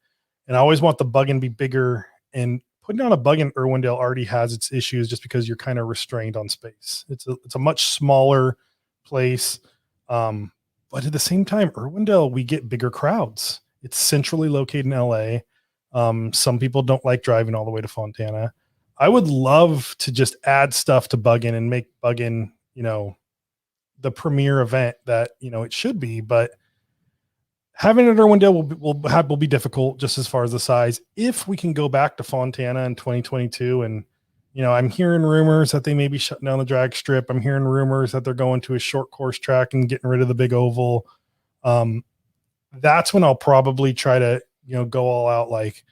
[SPEAKER 3] And I always want the Buggin to be bigger, and putting on a Buggin Irwindale already has its issues just because you're kind of restrained on space. It's a much smaller place. But at the same time, Irwindale, we get bigger crowds. It's centrally located in LA. Some people don't like driving all the way to Fontana. I would love to just add stuff to Buggin and make Buggin, the premier event that it should be, but having it at Irwindale will be difficult just as far as the size. If we can go back to Fontana in 2022, and I'm hearing rumors that they may be shutting down the drag strip. I'm hearing rumors that they're going to a short course track and getting rid of the big oval. That's when I'll probably try to go all out, like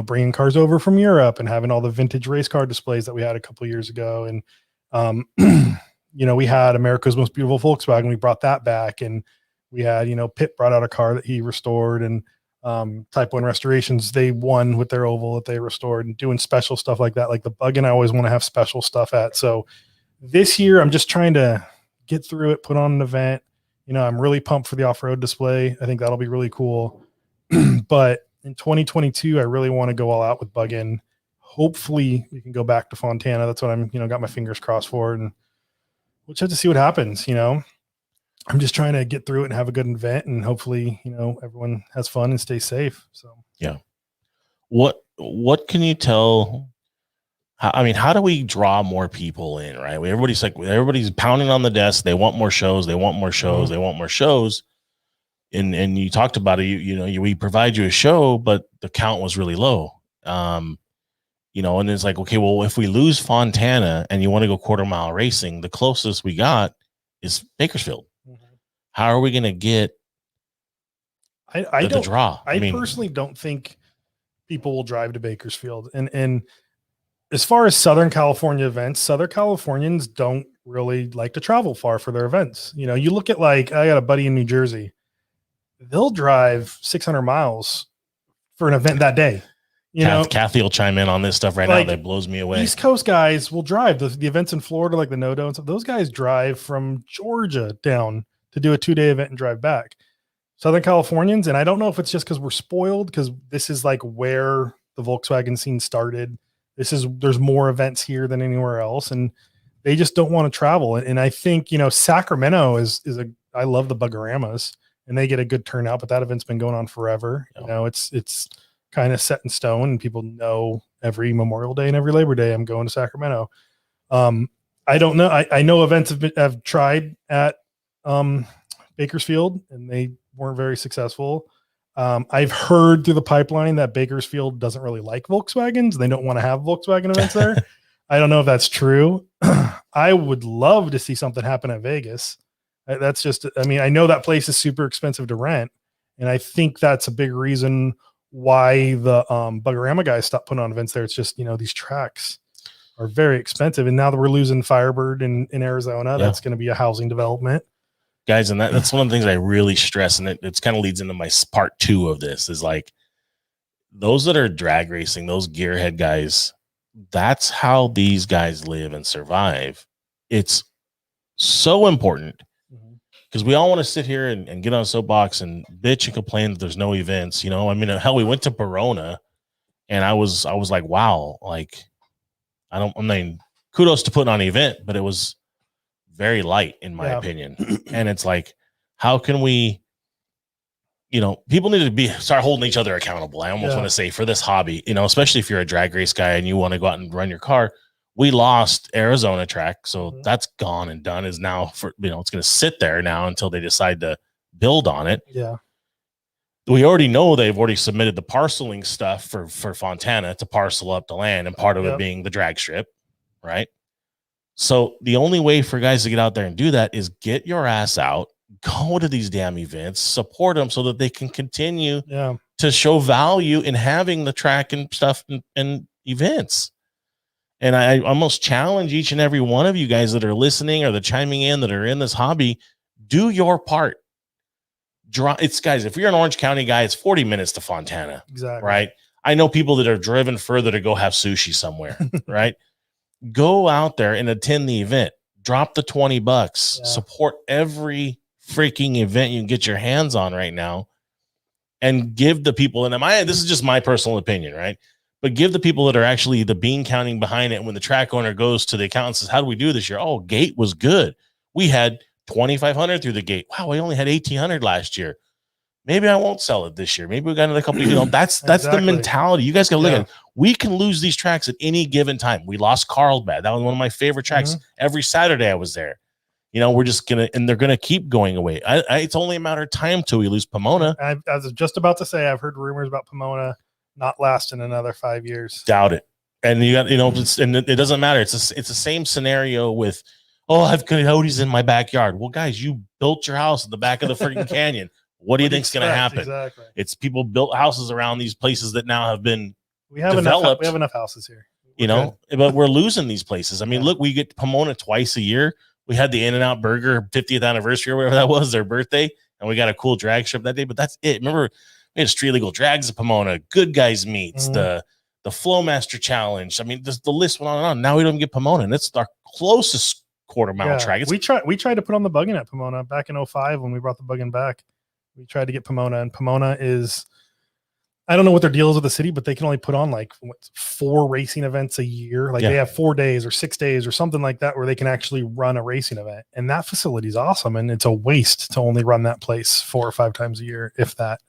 [SPEAKER 3] bringing cars over from Europe and having all the vintage race car displays that we had a couple years ago, and we had America's Most Beautiful Volkswagen. We brought that back, and we had, Pitt brought out a car that he restored, and Type 1 Restorations, they won with their oval that they restored, and doing special stuff like that. Like the Buggin, I always want to have special stuff at. So this year I'm just trying to get through it, put on an event. I'm really pumped for the off-road display. I think that'll be really cool. But in 2022, I really want to go all out with Buggin. Hopefully we can go back to Fontana. That's what I'm, got my fingers crossed for, and we'll just have to see what happens. I'm just trying to get through it and have a good event, and hopefully, everyone has fun and stays safe. So,
[SPEAKER 2] yeah. What can you tell? How do we draw more people in, right? Everybody's pounding on the desk. They want more shows. They want more shows. They want more shows. And you talked about it, we provide you a show, but the count was really low. And it's like, okay, well, if we lose Fontana and you want to go quarter mile racing, the closest we got is Bakersfield. How are we going to get the draw?
[SPEAKER 3] I personally don't think people will drive to Bakersfield. And as far as Southern California events, Southern Californians don't really like to travel far for their events. You look at, like, I got a buddy in New Jersey. They'll drive 600 miles for an event that day.
[SPEAKER 2] Kathy will chime in on this stuff right now. That blows me away. East
[SPEAKER 3] Coast guys will drive the events in Florida, like the No-Do and stuff. Those guys drive from Georgia down to do a 2-day event and drive back. Southern Californians, and I don't know if it's just because we're spoiled, because this is like where the Volkswagen scene started. There's more events here than anywhere else, and they just don't want to travel. And I think, Sacramento I love the Bugaramas, and they get a good turnout, but that event's been going on forever.
[SPEAKER 2] Yeah.
[SPEAKER 3] It's kind of set in stone, and people know every Memorial Day and every Labor Day I'm going to Sacramento. I don't know. I know events have tried at Bakersfield, and they weren't very successful. I've heard through the pipeline that Bakersfield doesn't really like Volkswagens. They don't want to have Volkswagen events there. I don't know if that's true. I would love to see something happen at Vegas. That's just, I know that place is super expensive to rent, and I think that's a big reason why the Bugorama guys stopped putting on events there. It's just, these tracks are very expensive, and now that we're losing Firebird in Arizona, that's going to be a housing development.
[SPEAKER 2] Guys, and that's one of the things I really stress, and it's kind of leads into my part 2 of this, is like those that are drag racing, those gearhead guys, that's how these guys live and survive. It's so important, because we all want to sit here and get on a soapbox and bitch and complain that there's no events. Hell, we went to Verona, and I was like, wow, like kudos to putting on an event, but it was very light in my opinion. And it's like, how can we, people need to start holding each other accountable. I almost want to say for this hobby, especially if you're a drag race guy and you want to go out and run your car. We lost Arizona track, so that's gone and done. Is now for it's going to sit there now until they decide to build on it.
[SPEAKER 3] Yeah,
[SPEAKER 2] we already know they've already submitted the parceling stuff for Fontana to parcel up the land, and part of it being the drag strip, right? So the only way for guys to get out there and do that is get your ass out, go to these damn events, support them so that they can continue to show value in having the track and stuff and events. And I almost challenge each and every one of you guys that are listening or that chiming in that are in this hobby, do your part. It's guys, if you're an Orange County guy, it's 40 minutes to Fontana.
[SPEAKER 3] Exactly.
[SPEAKER 2] Right. I know people that are driven further to go have sushi somewhere. Right. Go out there and attend the event. Drop the $20. Support every freaking event you can get your hands on right now, and give the people, and this is just my personal opinion, right? But give the people that are actually the bean counting behind it. When the track owner goes to the accountant and says, how do we do this year? Oh, gate was good. We had 2,500 through the gate. Wow, we only had 1,800 last year. Maybe I won't sell it this year. Maybe we got another couple. That's the mentality. You guys got to look at it. We can lose these tracks at any given time. We lost Carlsbad. That was one of my favorite tracks. Every Saturday I was there. We're just and they're gonna keep going away. It's only a matter of time till we lose Pomona.
[SPEAKER 3] I was just about to say, I've heard rumors about Pomona not lasting another 5 years.
[SPEAKER 2] Doubt it. And you got, and it doesn't matter. It's the same scenario with, I've got coyotes in my backyard. Well, guys, you built your house at the back of the freaking canyon. What do you think's going to happen?
[SPEAKER 3] Exactly.
[SPEAKER 2] It's people built houses around these places that now have been
[SPEAKER 3] developed. We have enough houses here.
[SPEAKER 2] But we're losing these places. I mean, look, we get Pomona twice a year. We had the In-N-Out Burger 50th anniversary or whatever that was, their birthday, and we got a cool drag strip that day. But that's it. Remember, we had Street Legal Drags at Pomona, Good Guys Meets, the Flowmaster Challenge. I mean, the list went on and on. Now we don't get Pomona, and it's our closest quarter-mile track.
[SPEAKER 3] We tried to put on the Buggin at Pomona back in 2005 when we brought the Buggin back. We tried to get Pomona, and Pomona is, I don't know what their deal is with the city, but they can only put on 4 racing events a year. They have 4 days or 6 days or something like that where they can actually run a racing event. And that facility is awesome. And it's a waste to only run that place 4 or 5 times a year, if that.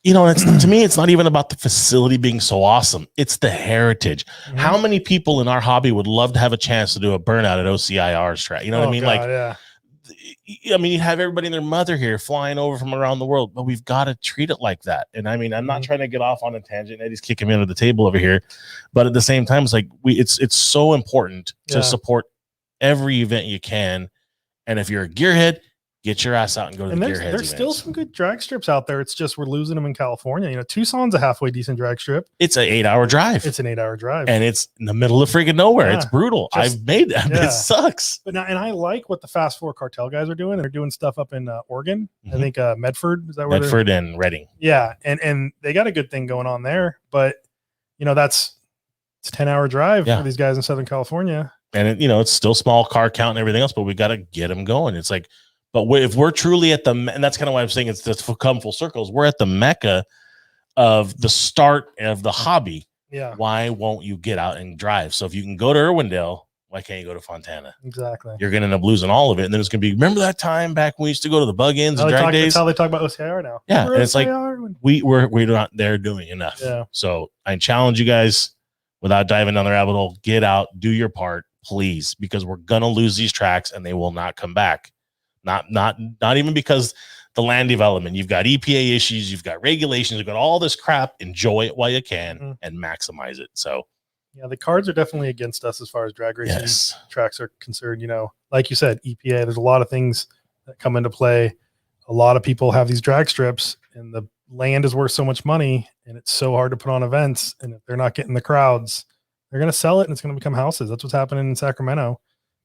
[SPEAKER 2] To me, it's not even about the facility being so awesome. It's the heritage. How many people in our hobby would love to have a chance to do a burnout at OCIR's track? You know what I mean?
[SPEAKER 3] God,
[SPEAKER 2] you have everybody and their mother here flying over from around the world, but we've got to treat it like that. And I mean, I'm not trying to get off on a tangent. Eddie's kicking me under the table over here, but at the same time, it's like it's so important to support every event you can. And if you're a gearhead, get your ass out and go to the gearheads.
[SPEAKER 3] There's still some good drag strips out there. It's just we're losing them in California. Tucson's a halfway decent drag strip.
[SPEAKER 2] It's an 8-hour drive.
[SPEAKER 3] It's an 8-hour drive,
[SPEAKER 2] and it's in the middle of freaking nowhere. It's brutal. I've made that. It sucks.
[SPEAKER 3] But and I like what the Fast Four cartel guys are doing. They're doing stuff up in Oregon. I think Medford, is that where
[SPEAKER 2] Medford and Redding.
[SPEAKER 3] Yeah, and they got a good thing going on there. But it's a 10-hour drive for these guys in Southern California.
[SPEAKER 2] And it's still small car count and everything else, but we got to get them going. It's like. But if we're truly at and that's kind of why I'm saying it's to come full circles. We're at the mecca of the start of the hobby.
[SPEAKER 3] Yeah.
[SPEAKER 2] Why won't you get out and drive? So if you can go to Irwindale, why can't you go to Fontana?
[SPEAKER 3] Exactly.
[SPEAKER 2] You're going to end up losing all of it. And then it's going to be, remember that time back when we used to go to the bug-ins and drag days?
[SPEAKER 3] That's how they talk about OCIR now.
[SPEAKER 2] Yeah. And it's like, we're not there doing enough.
[SPEAKER 3] Yeah.
[SPEAKER 2] So I challenge you guys, without diving down the rabbit hole, get out, do your part, please, because we're going to lose these tracks and they will not come back. Not even because the land development. You've got EPA issues, you've got regulations, you've got all this crap. Enjoy it while you can and maximize it. So
[SPEAKER 3] yeah, the cards are definitely against us as far as drag racing tracks are concerned. Like you said, EPA, there's a lot of things that come into play. A lot of people have these drag strips and the land is worth so much money and it's so hard to put on events. And if they're not getting the crowds, they're going to sell it and it's going to become houses. That's what's happening in Sacramento.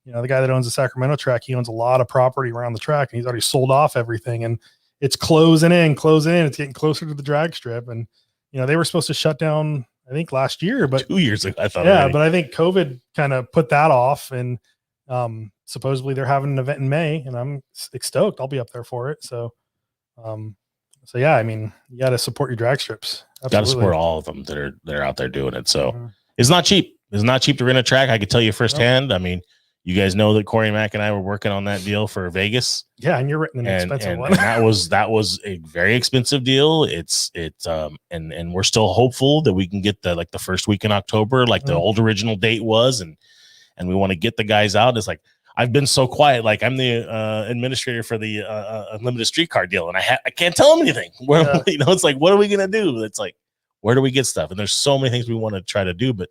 [SPEAKER 3] The guy that owns the Sacramento track, he owns a lot of property around the track and he's already sold off everything and it's closing in. It's getting closer to the drag strip. And, they were supposed to shut down, I think last year, but
[SPEAKER 2] 2 years ago, I thought.
[SPEAKER 3] Yeah. Already. But I think COVID kind of put that off and supposedly they're having an event in May and I'm stoked. I'll be up there for it. So yeah, I mean, you got to support your drag strips.
[SPEAKER 2] Got to support all of them that are out there doing it. So it's not cheap. It's not cheap to rent a track. I can tell you firsthand. I mean, You guys know that Corey Mack and I were working on that deal for Vegas.
[SPEAKER 3] Yeah, and you're written an expensive one.
[SPEAKER 2] And that was a very expensive deal. And we're still hopeful that we can get the first week in October, like the old original date was, and we want to get the guys out. It's like I've been so quiet. Like I'm the administrator for the unlimited streetcar deal, and I can't tell them anything. It's like, what are we gonna do? It's like, where do we get stuff? And there's so many things we want to try to do, but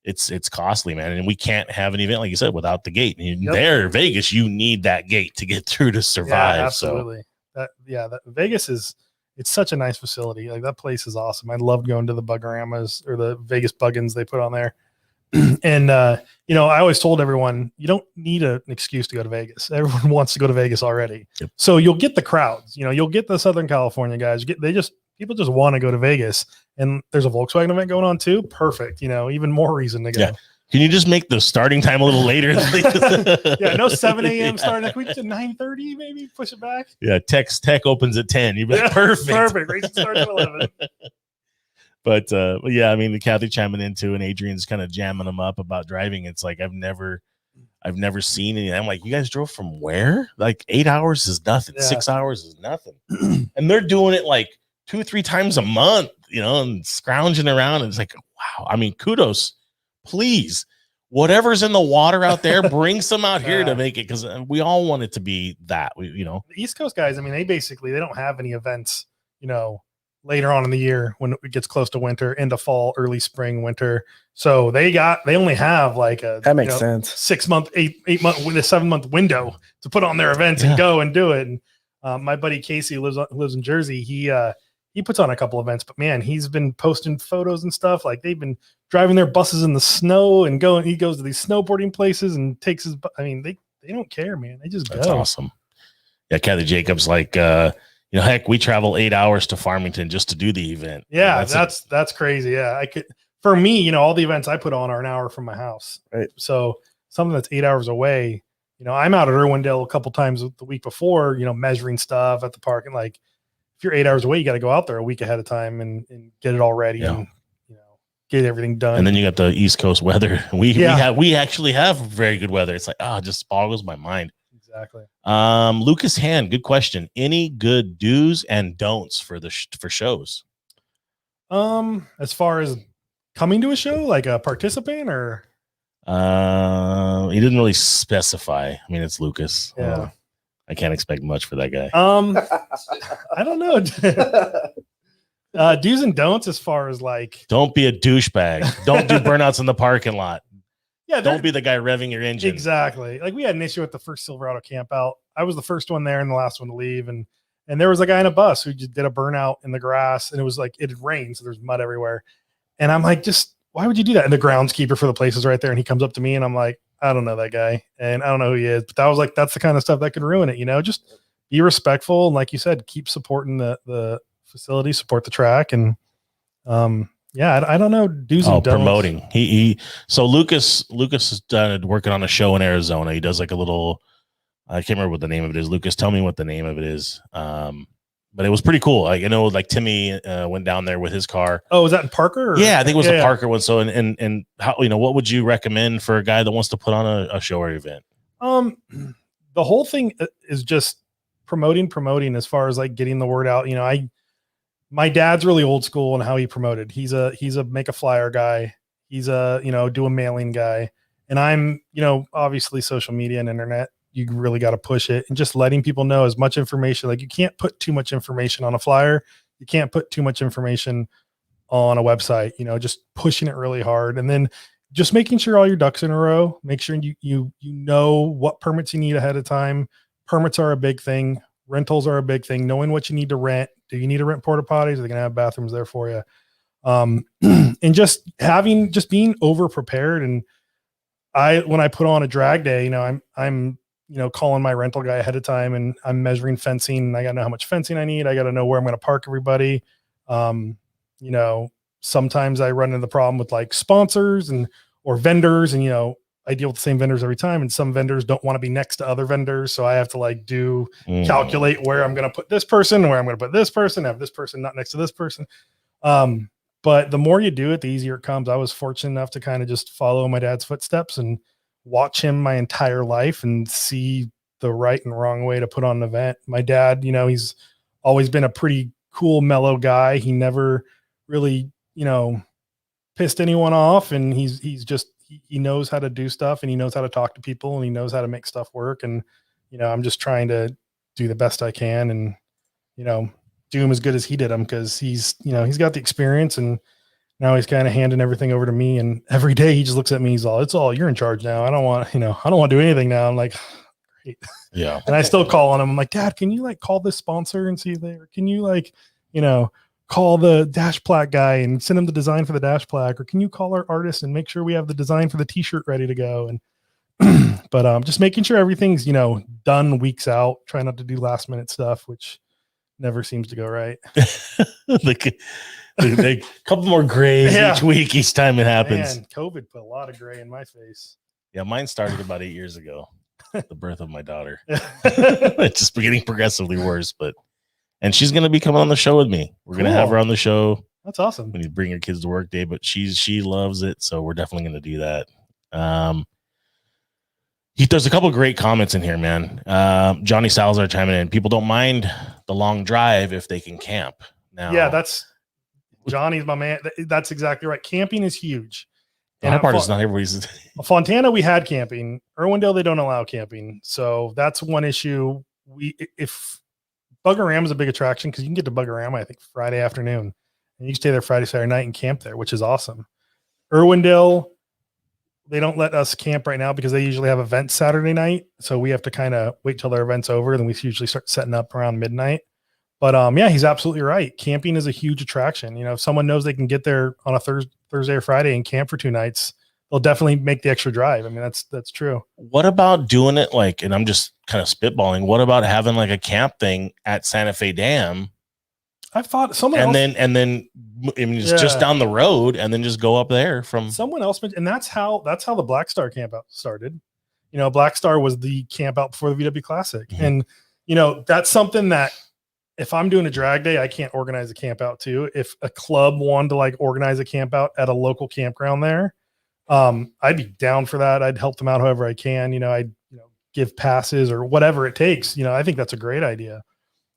[SPEAKER 2] it's costly, man, and we can't have an event like you said without the gate. And there, Vegas, you need that gate to get through to survive.
[SPEAKER 3] Yeah, absolutely. So. Vegas it's such a nice facility. Like that place is awesome. I loved going to the Buggeramas or the Vegas Buggins they put on there. And I always told everyone you don't need an excuse to go to Vegas. Everyone wants to go to Vegas already. Yep. So you'll get the crowds. You'll get the Southern California guys. People just want to go to Vegas, and there's a Volkswagen event going on too. Perfect. Even more reason to go. Yeah.
[SPEAKER 2] Can you just make the starting time a little later?
[SPEAKER 3] Yeah, no 7 a.m. starting. Like we to 9:30, maybe push it back.
[SPEAKER 2] Yeah, tech opens at 10. You'd be like, perfect.
[SPEAKER 3] Race starts at 11.
[SPEAKER 2] But yeah, I mean, the Kathy chiming in too, and Adrian's kind of jamming them up about driving. It's like I've never seen any. I'm like, you guys drove from where? Like 8 hours is nothing. Yeah. 6 hours is nothing. And they're doing it like 2-3 times a month, and scrounging around. And it's like, wow. I mean, kudos, please. Whatever's in the water out there, bring some out here to make it, because we all want it to be that. The
[SPEAKER 3] East Coast guys, I mean, they don't have any events, later on in the year when it gets close to winter, into fall, early spring, winter. So they only have like
[SPEAKER 1] that makes sense.
[SPEAKER 3] 6 month, 8 month, with a 7 month window to put on their events and go and do it. And my buddy Casey lives in Jersey. He puts on a couple events, but man, he's been posting photos and stuff. Like they've been driving their buses in the snow and he goes to these snowboarding places and takes his, I mean, they don't care, man. They just go.
[SPEAKER 2] That's awesome. Yeah. Kathy Jacobs, like, heck, we travel 8 hours to Farmington just to do the event.
[SPEAKER 3] Yeah. That's crazy. Yeah. For me, all the events I put on are an hour from my house. Right. So something that's 8 hours away, I'm out at Irwindale a couple times the week before, measuring stuff at the park. And like, if you're 8 hours away, you got to go out there a week ahead of time and get it all ready and get everything done.
[SPEAKER 2] And then you got the East Coast weather. We actually have very good weather. It's like, it just boggles my mind.
[SPEAKER 3] Exactly.
[SPEAKER 2] Lucas Hand, good question. Any good do's and don'ts for shows?
[SPEAKER 3] As far as coming to a show, like a participant, or
[SPEAKER 2] he didn't really specify. I mean, it's Lucas.
[SPEAKER 3] Yeah.
[SPEAKER 2] I can't expect much for that guy.
[SPEAKER 3] I don't know. Do's and don'ts as far as like,
[SPEAKER 2] don't be a douchebag. Don't do burnouts in the parking lot.
[SPEAKER 3] Yeah,
[SPEAKER 2] don't be the guy revving your engine.
[SPEAKER 3] Exactly. Like we had an issue with the first Silverado camp out. I was the first one there and the last one to leave, and there was a guy in a bus who just did a burnout in the grass, and it was like it had rained, so there's mud everywhere. And I'm like, just why would you do that? And the groundskeeper for the place is right there, and he comes up to me, and I'm like, I don't know that guy, and I don't know who he is, but that was like, that's the kind of stuff that could ruin it. Just be respectful, and like you said, keep supporting the facility, support the track, and I don't know. Do's and don'ts.
[SPEAKER 2] Promoting. So Lucas is done working on a show in Arizona. He does like a little, I can't remember what the name of it is. Lucas, tell me what the name of it is. But it was pretty cool. Like, like Timmy went down there with his car.
[SPEAKER 3] Oh, was that in Parker?
[SPEAKER 2] Yeah, I think it was a Parker one. So, and how, what would you recommend for a guy that wants to put on a show or event?
[SPEAKER 3] The whole thing is just promoting as far as like getting the word out. My dad's really old school in how he promoted. He's a make a flyer guy. He's a, do a mailing guy. And I'm, obviously social media and internet, you really got to push it and just letting people know as much information. Like you can't put too much information on a flyer. You can't put too much information on a website, just pushing it really hard. And then just making sure all your ducks in a row, make sure you know what permits you need ahead of time. Permits are a big thing. Rentals are a big thing. Knowing what you need to rent. Do you need to rent porta potties? Are they going to have bathrooms there for you? And just being over prepared. And when I put on a drag day, I'm calling my rental guy ahead of time, and I'm measuring fencing, and I got to know how much fencing I need. I got to know where I'm going to park everybody. Sometimes I run into the problem with like sponsors or vendors, and, I deal with the same vendors every time, and some vendors don't want to be next to other vendors. So I have to like calculate where I'm going to put this person, where I'm going to put this person, have this person not next to this person. But the more you do it, the easier it comes. I was fortunate enough to kind of just follow my dad's footsteps and watch him my entire life and see the right and wrong way to put on an event. My dad, he's always been a pretty cool, mellow guy. He never really, pissed anyone off, and he's just, he knows how to do stuff, and he knows how to talk to people, and he knows how to make stuff work. And, I'm just trying to do the best I can and, do him as good as he did him. Cause he's got the experience, and now he's kind of handing everything over to me. And every day he just looks at me, it's all, you're in charge now. I don't want to do anything now. I'm like, great.
[SPEAKER 2] Yeah.
[SPEAKER 3] And I still call on him. I'm like, Dad, can you call this sponsor and see if they, or can you call the dash plaque guy and send him the design for the dash plaque, or can you call our artist and make sure we have the design for the t-shirt ready to go? And, but, just making sure everything's, done weeks out, trying not to do last minute stuff, which never seems to go right.
[SPEAKER 2] A couple more grays each week, each time it happens.
[SPEAKER 3] Man, COVID put a lot of gray in my face.
[SPEAKER 2] Yeah, mine started about 8 years ago, the birth of my daughter. It's just getting progressively worse, and she's going to be coming on the show with me. We're going to have her on the show.
[SPEAKER 3] That's awesome.
[SPEAKER 2] When you bring your kids to work day, but she loves it, so we're definitely going to do that. There's a couple of great comments in here, man. Johnny Salazar chiming in. People don't mind the long drive if they can camp. Now,
[SPEAKER 3] yeah, that's Johnny's my man. That's exactly right. Camping is huge.
[SPEAKER 2] The hard part is not everybody's.
[SPEAKER 3] Fontana, we had camping. Irwindale, they don't allow camping, so that's one issue. If Buggeram is a big attraction, because you can get to Buggeram, I think, Friday afternoon, and you can stay there Friday, Saturday night and camp there, which is awesome. Irwindale, they don't let us camp right now because they usually have events Saturday night. So we have to kind of wait till their event's over. Then we usually start setting up around midnight. But yeah, he's absolutely right. Camping is a huge attraction. If someone knows they can get there on a Thursday or Friday and camp for 2 nights, they'll definitely make the extra drive. I mean, that's true.
[SPEAKER 2] What about doing it and I'm just kind of spitballing. What about having a camp thing at Santa Fe Dam?
[SPEAKER 3] I've thought someone else,
[SPEAKER 2] and then I mean, it's just down the road, and then just go up there from
[SPEAKER 3] someone else mentioned, and that's how the Black Star camp out started. Black Star was the camp out before the VW Classic. Mm-hmm. And that's something that if I'm doing a drag day, I can't organize a camp out too. If a club wanted to organize a camp out at a local campground there, I'd be down for that. I'd help them out however I can. I'd give passes or whatever it takes. I think that's a great idea.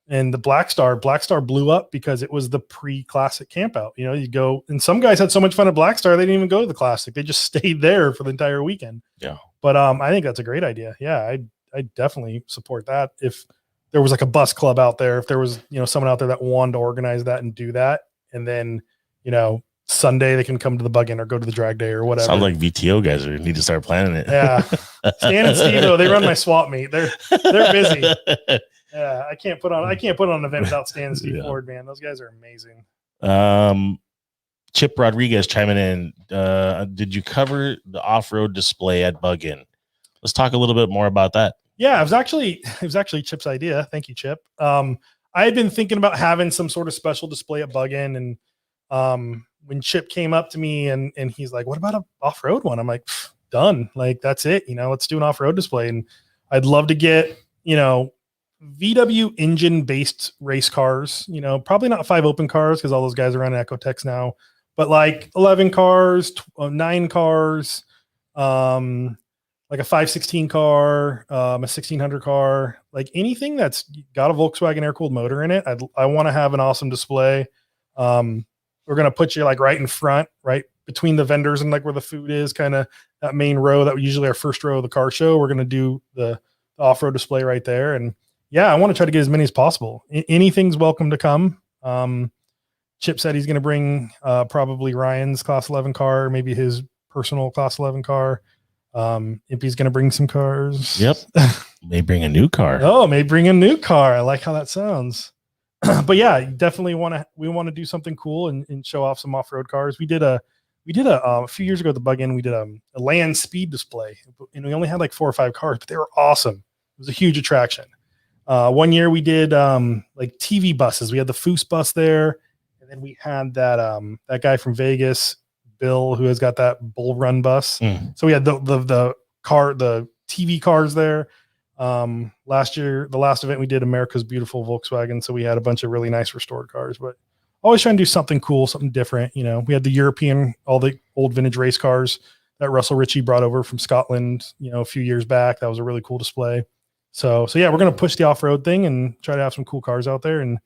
[SPEAKER 3] And the Black Star blew up because it was the pre-classic camp out. You go, and some guys had so much fun at Black Star, they didn't even go to the classic. They just stayed there for the entire weekend.
[SPEAKER 2] Yeah.
[SPEAKER 3] But I think that's a great idea. Yeah. I definitely support that. If there was a bus club out there, if there was, someone out there that wanted to organize that and do that. And then, Sunday they can come to the bug-in or go to the drag day or whatever.
[SPEAKER 2] Sounds like VTO guys need to start planning it.
[SPEAKER 3] Yeah. Stan and Steve, though, they run my swap meet. They're busy. Yeah, I can't put on an event without Stan and Steve Ford, man. Those guys are amazing.
[SPEAKER 2] Chip Rodriguez chiming in. Did you cover the off-road display at Bug-In? Let's talk a little bit more about that.
[SPEAKER 3] Yeah, it was actually Chip's idea. Thank you, Chip. I had been thinking about having some sort of special display at Bug-In, and when Chip came up to me and he's like, "What about an off-road one?" I'm like, "Done. That's it. Let's do an off-road display." And I'd love to get VW engine based race cars, probably not 5 open cars because all those guys are running Ecotechs now, but 11 cars, 9 cars, a 516 car, a 1600 car, anything that's got a Volkswagen air cooled motor in it. I want to have an awesome display. We're going to put you right in front, right between the vendors and where the food is, kind of that main row that usually our first row of the car show. We're going to do the off-road display right there. And yeah, I want to try to get as many as possible. Anything's welcome to come. Chip said he's going to bring probably Ryan's Class 11 car, maybe his personal Class 11 car. Impy's going to bring some cars.
[SPEAKER 2] Yep. May bring a new car.
[SPEAKER 3] Oh, may bring a new car. I like how that sounds. But yeah, definitely we want to do something cool and show off some off-road cars. We did a few years ago at the Bug-In, we did a land speed display, and we only had 4 or 5 cars, but they were awesome. It was a huge attraction. One year we did TV buses. We had the Foose bus there, and then we had that guy from Vegas, Bill, who has got that Bull Run bus. So we had the TV cars there. Last year, the last event we did, America's Beautiful Volkswagen. So we had a bunch of really nice restored cars, but always trying to do something cool, something different. We had the European, all the old vintage race cars that Russell Ritchie brought over from Scotland, a few years back. That was a really cool display. So yeah, we're going to push the off-road thing and try to have some cool cars out there. And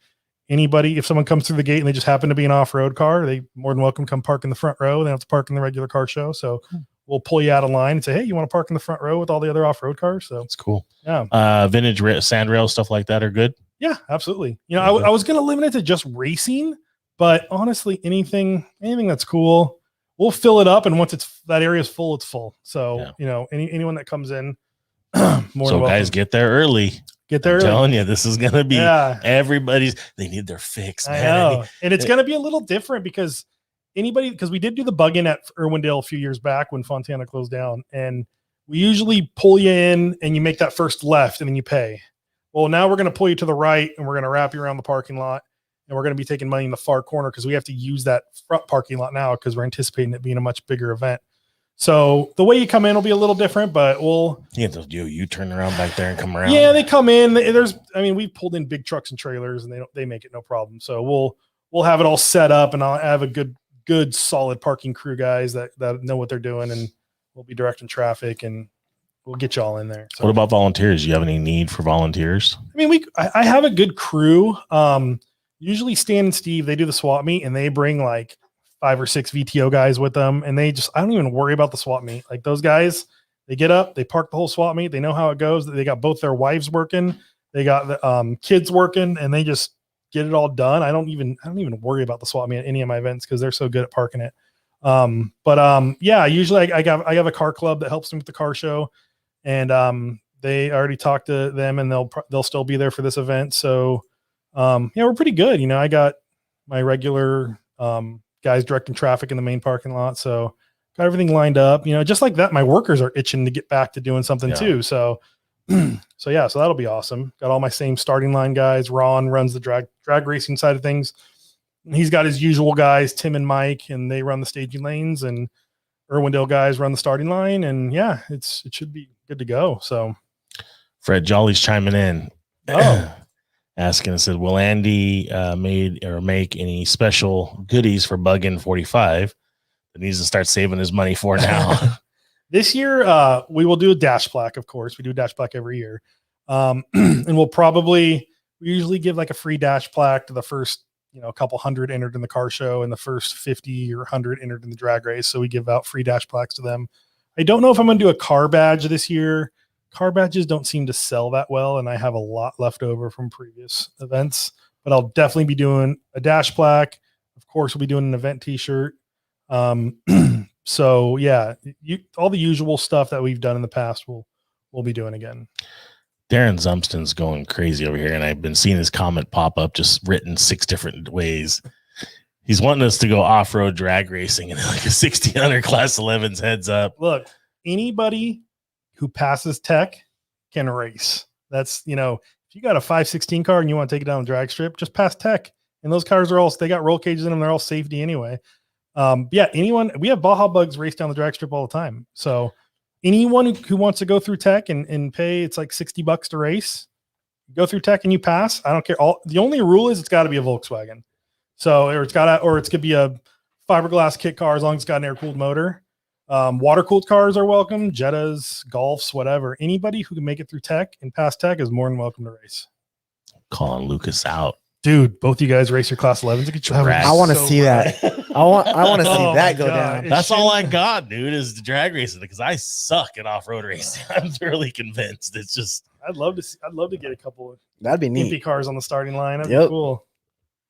[SPEAKER 3] anybody, if someone comes through the gate and they just happen to be an off-road car, they more than welcome to come park in the front row. They don't have to park in the regular car show. So we'll pull you out of line and say, hey, you want to park in the front row with all the other off-road cars? So
[SPEAKER 2] it's cool.
[SPEAKER 3] Yeah.
[SPEAKER 2] Vintage sand rail stuff like that are good.
[SPEAKER 3] Yeah, absolutely. I was going to limit it to just racing, but honestly, anything that's cool, we'll fill it up. And once that area is full, it's full. So, anyone that comes in, more
[SPEAKER 2] so guys, get there early.
[SPEAKER 3] Get there.
[SPEAKER 2] I'm telling you, this is going to be they need their fix, man.
[SPEAKER 3] I know. And it's going to be a little different because we did do the bug in at Irwindale a few years back when Fontana closed down, and we usually pull you in and you make that first left and then you pay. Well, now we're going to pull you to the right and we're going to wrap you around the parking lot, and we're going to be taking money in the far corner because we have to use that front parking lot now because we're anticipating it being a much bigger event. So the way you come in will be a little different, but
[SPEAKER 2] you turn around back there and come around.
[SPEAKER 3] Yeah, they come in. We've pulled in big trucks and trailers, and they make it no problem. So we'll have it all set up, and I'll have a good solid parking crew guys that know what they're doing, and we'll be directing traffic, and we'll get you all in there. So.
[SPEAKER 2] What about volunteers? Do you have any need for volunteers?
[SPEAKER 3] I have a good crew. Usually Stan and Steve, they do the swap meet, and they bring like 5 or 6 VTO guys with them. And I don't even worry about the swap meet. Like those guys, they get up, they park the whole swap meet. They know how it goes. They got both their wives working. They got the kids working, and they just get it all done. I don't even worry about the swap meet at any of my events because they're so good at parking it. Yeah, usually I have a car club that helps them with the car show, and they already talked to them, and they'll still be there for this event. So yeah, we're pretty good. I got my regular guys directing traffic in the main parking lot, so got everything lined up. Just like that, my workers are itching to get back to doing something too. So so that'll be awesome. Got all my same starting line guys. Ron runs the drag racing side of things. He's got his usual guys, Tim and Mike, and they run the staging lanes, and Irwindale guys run the starting line. And yeah, it should be good to go. So
[SPEAKER 2] Fred Jolly's chiming in.
[SPEAKER 3] Oh.
[SPEAKER 2] Asking, said, will Andy make any special goodies for Bug-In 45 that needs to start saving his money for now?
[SPEAKER 3] This year, we will do a dash plaque, of course. We do a dash plaque every year. And we usually give like a free dash plaque to the first, a couple hundred entered in the car show, and the first 50 or 100 entered in the drag race. So we give out free dash plaques to them. I don't know if I'm going to do a car badge this year. Car badges don't seem to sell that well, and I have a lot left over from previous events, but I'll definitely be doing a dash plaque. Of course, we'll be doing an event t-shirt. So yeah, all the usual stuff that we've done in the past, we'll be doing again.
[SPEAKER 2] Darren Zumpston's going crazy over here, and I've been seeing his comment pop up, just written 6 different ways. He's wanting us to go off-road drag racing in like a 1600 class 11's heads up.
[SPEAKER 3] Look, anybody who passes tech can race. That's, if you got a 516 car and you want to take it down the drag strip, just pass tech. And those cars they got roll cages in them. They're all safety anyway. Yeah, we have Baja Bugs race down the drag strip all the time. So anyone who wants to go through tech and pay, it's like $60 to race, go through tech and you pass. I don't care. The only rule is it's got to be a Volkswagen. So, or it's could be a fiberglass kit car as long as it's got an air-cooled motor. Water-cooled cars are welcome. Jettas, Golfs, whatever. Anybody who can make it through tech and pass tech is more than welcome to race.
[SPEAKER 2] Calling Lucas out.
[SPEAKER 3] Dude, both you guys race your class 11s.
[SPEAKER 1] I want to see that. I want to see that go down.
[SPEAKER 2] That's all I got, dude, is the drag racing, because I suck at off-road racing. I'm thoroughly convinced. It's just
[SPEAKER 3] I'd love to get a couple of
[SPEAKER 1] that'd be neat
[SPEAKER 3] empty cars on the starting line. That'd be cool.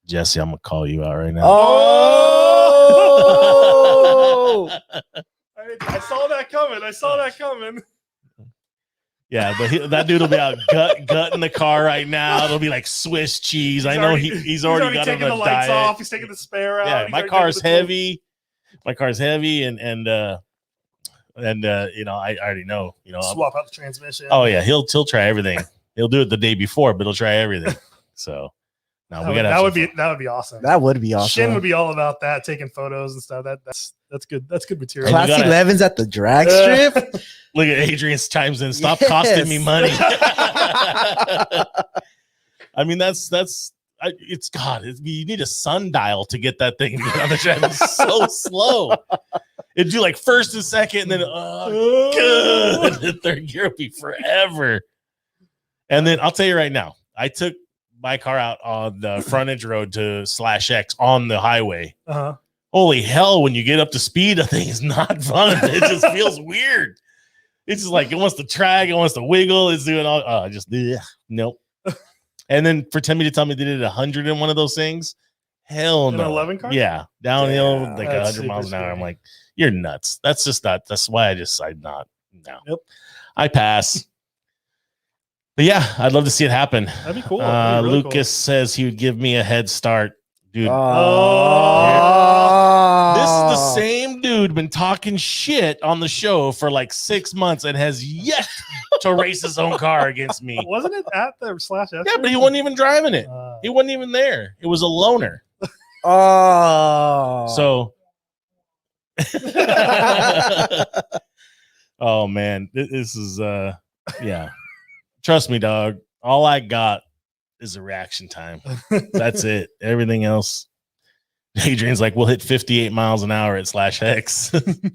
[SPEAKER 2] Jesse, I'm gonna call you out right now.
[SPEAKER 3] Oh! I saw that coming.
[SPEAKER 2] Yeah, but that dude will be out gutting the car right now. It'll be like Swiss cheese. I know he's already got
[SPEAKER 3] taking the lights off. He's taking the spare out.
[SPEAKER 2] Yeah, my car's heavy. My car's heavy, and I already know.
[SPEAKER 3] Swap out the transmission.
[SPEAKER 2] Oh yeah, he'll try everything. He'll do it the day before, but he'll try everything. So now that would be
[SPEAKER 3] awesome.
[SPEAKER 1] That would be awesome.
[SPEAKER 3] Shin would be all about that, taking photos and stuff. That's good. That's good material.
[SPEAKER 1] Classic 11s at the drag strip.
[SPEAKER 2] Look at Adrian's chimes in. Stop costing me money. I mean, you need a sundial to get that thing on the track. It's so slow. It'd do like first and second, and then good. The third gear would be forever. And then I'll tell you right now, I took my car out on the frontage road to /X on the highway. Holy hell, when you get up to speed, the thing is not fun. It just feels weird. It's just like it wants to drag, it wants to wiggle, it's doing all nope. And then for Timmy to tell me they did 100 in one of those things, hell no.
[SPEAKER 3] An 11 car?
[SPEAKER 2] Yeah, downhill like 100
[SPEAKER 3] super
[SPEAKER 2] miles an hour.
[SPEAKER 3] scary.
[SPEAKER 2] I'm like, you're nuts. That's just not. That's why I decided not. No,
[SPEAKER 3] Yep.
[SPEAKER 2] I pass. But yeah, I'd love to see it happen.
[SPEAKER 3] That'd be cool. That'd be really
[SPEAKER 2] Lucas says he would give me a head start, dude. This is the same dude been talking shit on the show for like 6 months and has yet to race his own car against me.
[SPEAKER 3] Wasn't it at the /S?
[SPEAKER 2] Yeah, but he wasn't even driving it. He wasn't even there. It was a loaner. So, oh man, this is yeah. Trust me, dog. All I got is a reaction time. That's it. Everything else. Adrian's like, we'll hit 58 miles an hour at /X.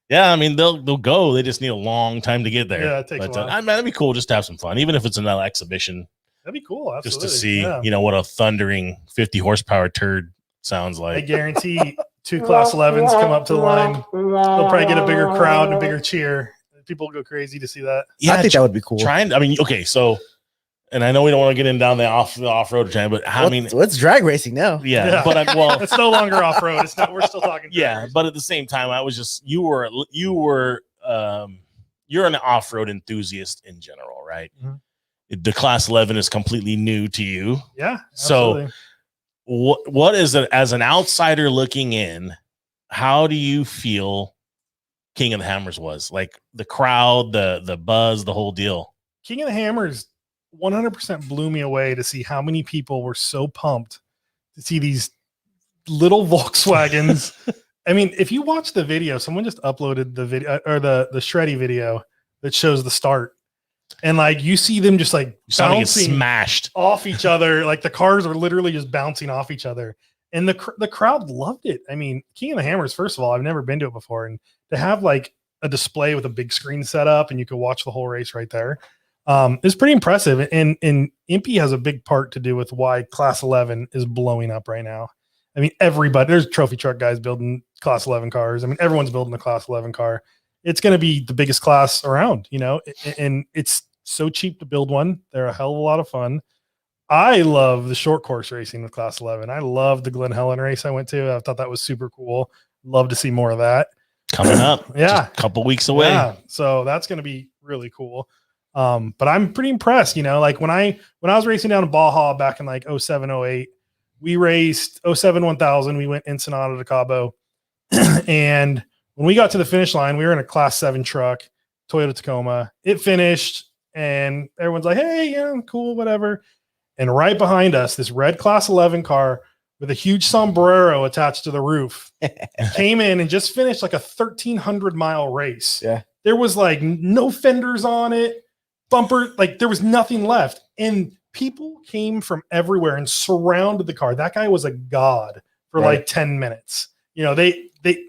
[SPEAKER 2] Yeah, I mean they'll go. They just need a long time to get there.
[SPEAKER 3] Yeah, it takes a while.
[SPEAKER 2] That'd be cool just to have some fun, even if it's another exhibition.
[SPEAKER 3] That'd be cool. Absolutely.
[SPEAKER 2] Just to see, what a thundering 50 horsepower turd sounds like.
[SPEAKER 3] I guarantee 2 Class 11s come up to the line. They'll probably get a bigger crowd and a bigger cheer. People will go crazy to see that.
[SPEAKER 1] Yeah, I think that would be cool.
[SPEAKER 2] Okay, so, and I know we don't want to get in down the off-road channel, but
[SPEAKER 1] it's drag racing now.
[SPEAKER 2] Yeah. But
[SPEAKER 3] it's no longer off-road. It's not. We're still talking.
[SPEAKER 2] Yeah, but at the same time, I was just you're an off-road enthusiast in general, right? Mm-hmm. The Class 11 is completely new to you.
[SPEAKER 3] Yeah.
[SPEAKER 2] Absolutely. So, what is it as an outsider looking in? How do you feel King of the Hammers was? Like the crowd, the buzz, the whole deal.
[SPEAKER 3] King of the Hammers 100% blew me away to see how many people were so pumped to see these little Volkswagens. I mean, if you watch the video, someone just uploaded the video or the Shreddy video that shows the start. And like you see them just like bouncing
[SPEAKER 2] smashed
[SPEAKER 3] off each other. Like the cars are literally just bouncing off each other. And the crowd loved it. I mean, King of the Hammers, first of all, I've never been to it before. And to have like a display with a big screen set up and you could watch the whole race right there is pretty impressive. And Impy has a big part to do with why Class 11 is blowing up right now. I mean, there's trophy truck guys building Class 11 cars. I mean, everyone's building a Class 11 car. It's going to be the biggest class around, and it's so cheap to build one. They're a hell of a lot of fun. I love the short course racing with Class 11. I love the Glen Helen race I went to. I thought that was super cool. Love to see more of that.
[SPEAKER 2] Coming up.
[SPEAKER 3] Yeah.
[SPEAKER 2] Just a couple weeks away.
[SPEAKER 3] Yeah. So that's going to be really cool. But I'm pretty impressed, like when I was racing down in Baja back in like 07, 08, we raced 07 1000. We went Ensenada to Cabo. And when we got to the finish line, we were in a Class 7 truck, Toyota Tacoma. It finished and everyone's like, hey, yeah, cool, whatever. And right behind us, this red Class 11 car with a huge sombrero attached to the roof came in and just finished like a 1,300-mile race.
[SPEAKER 1] Yeah.
[SPEAKER 3] There was like no fenders on it, bumper, like there was nothing left. And people came from everywhere and surrounded the car. That guy was a god for like 10 minutes.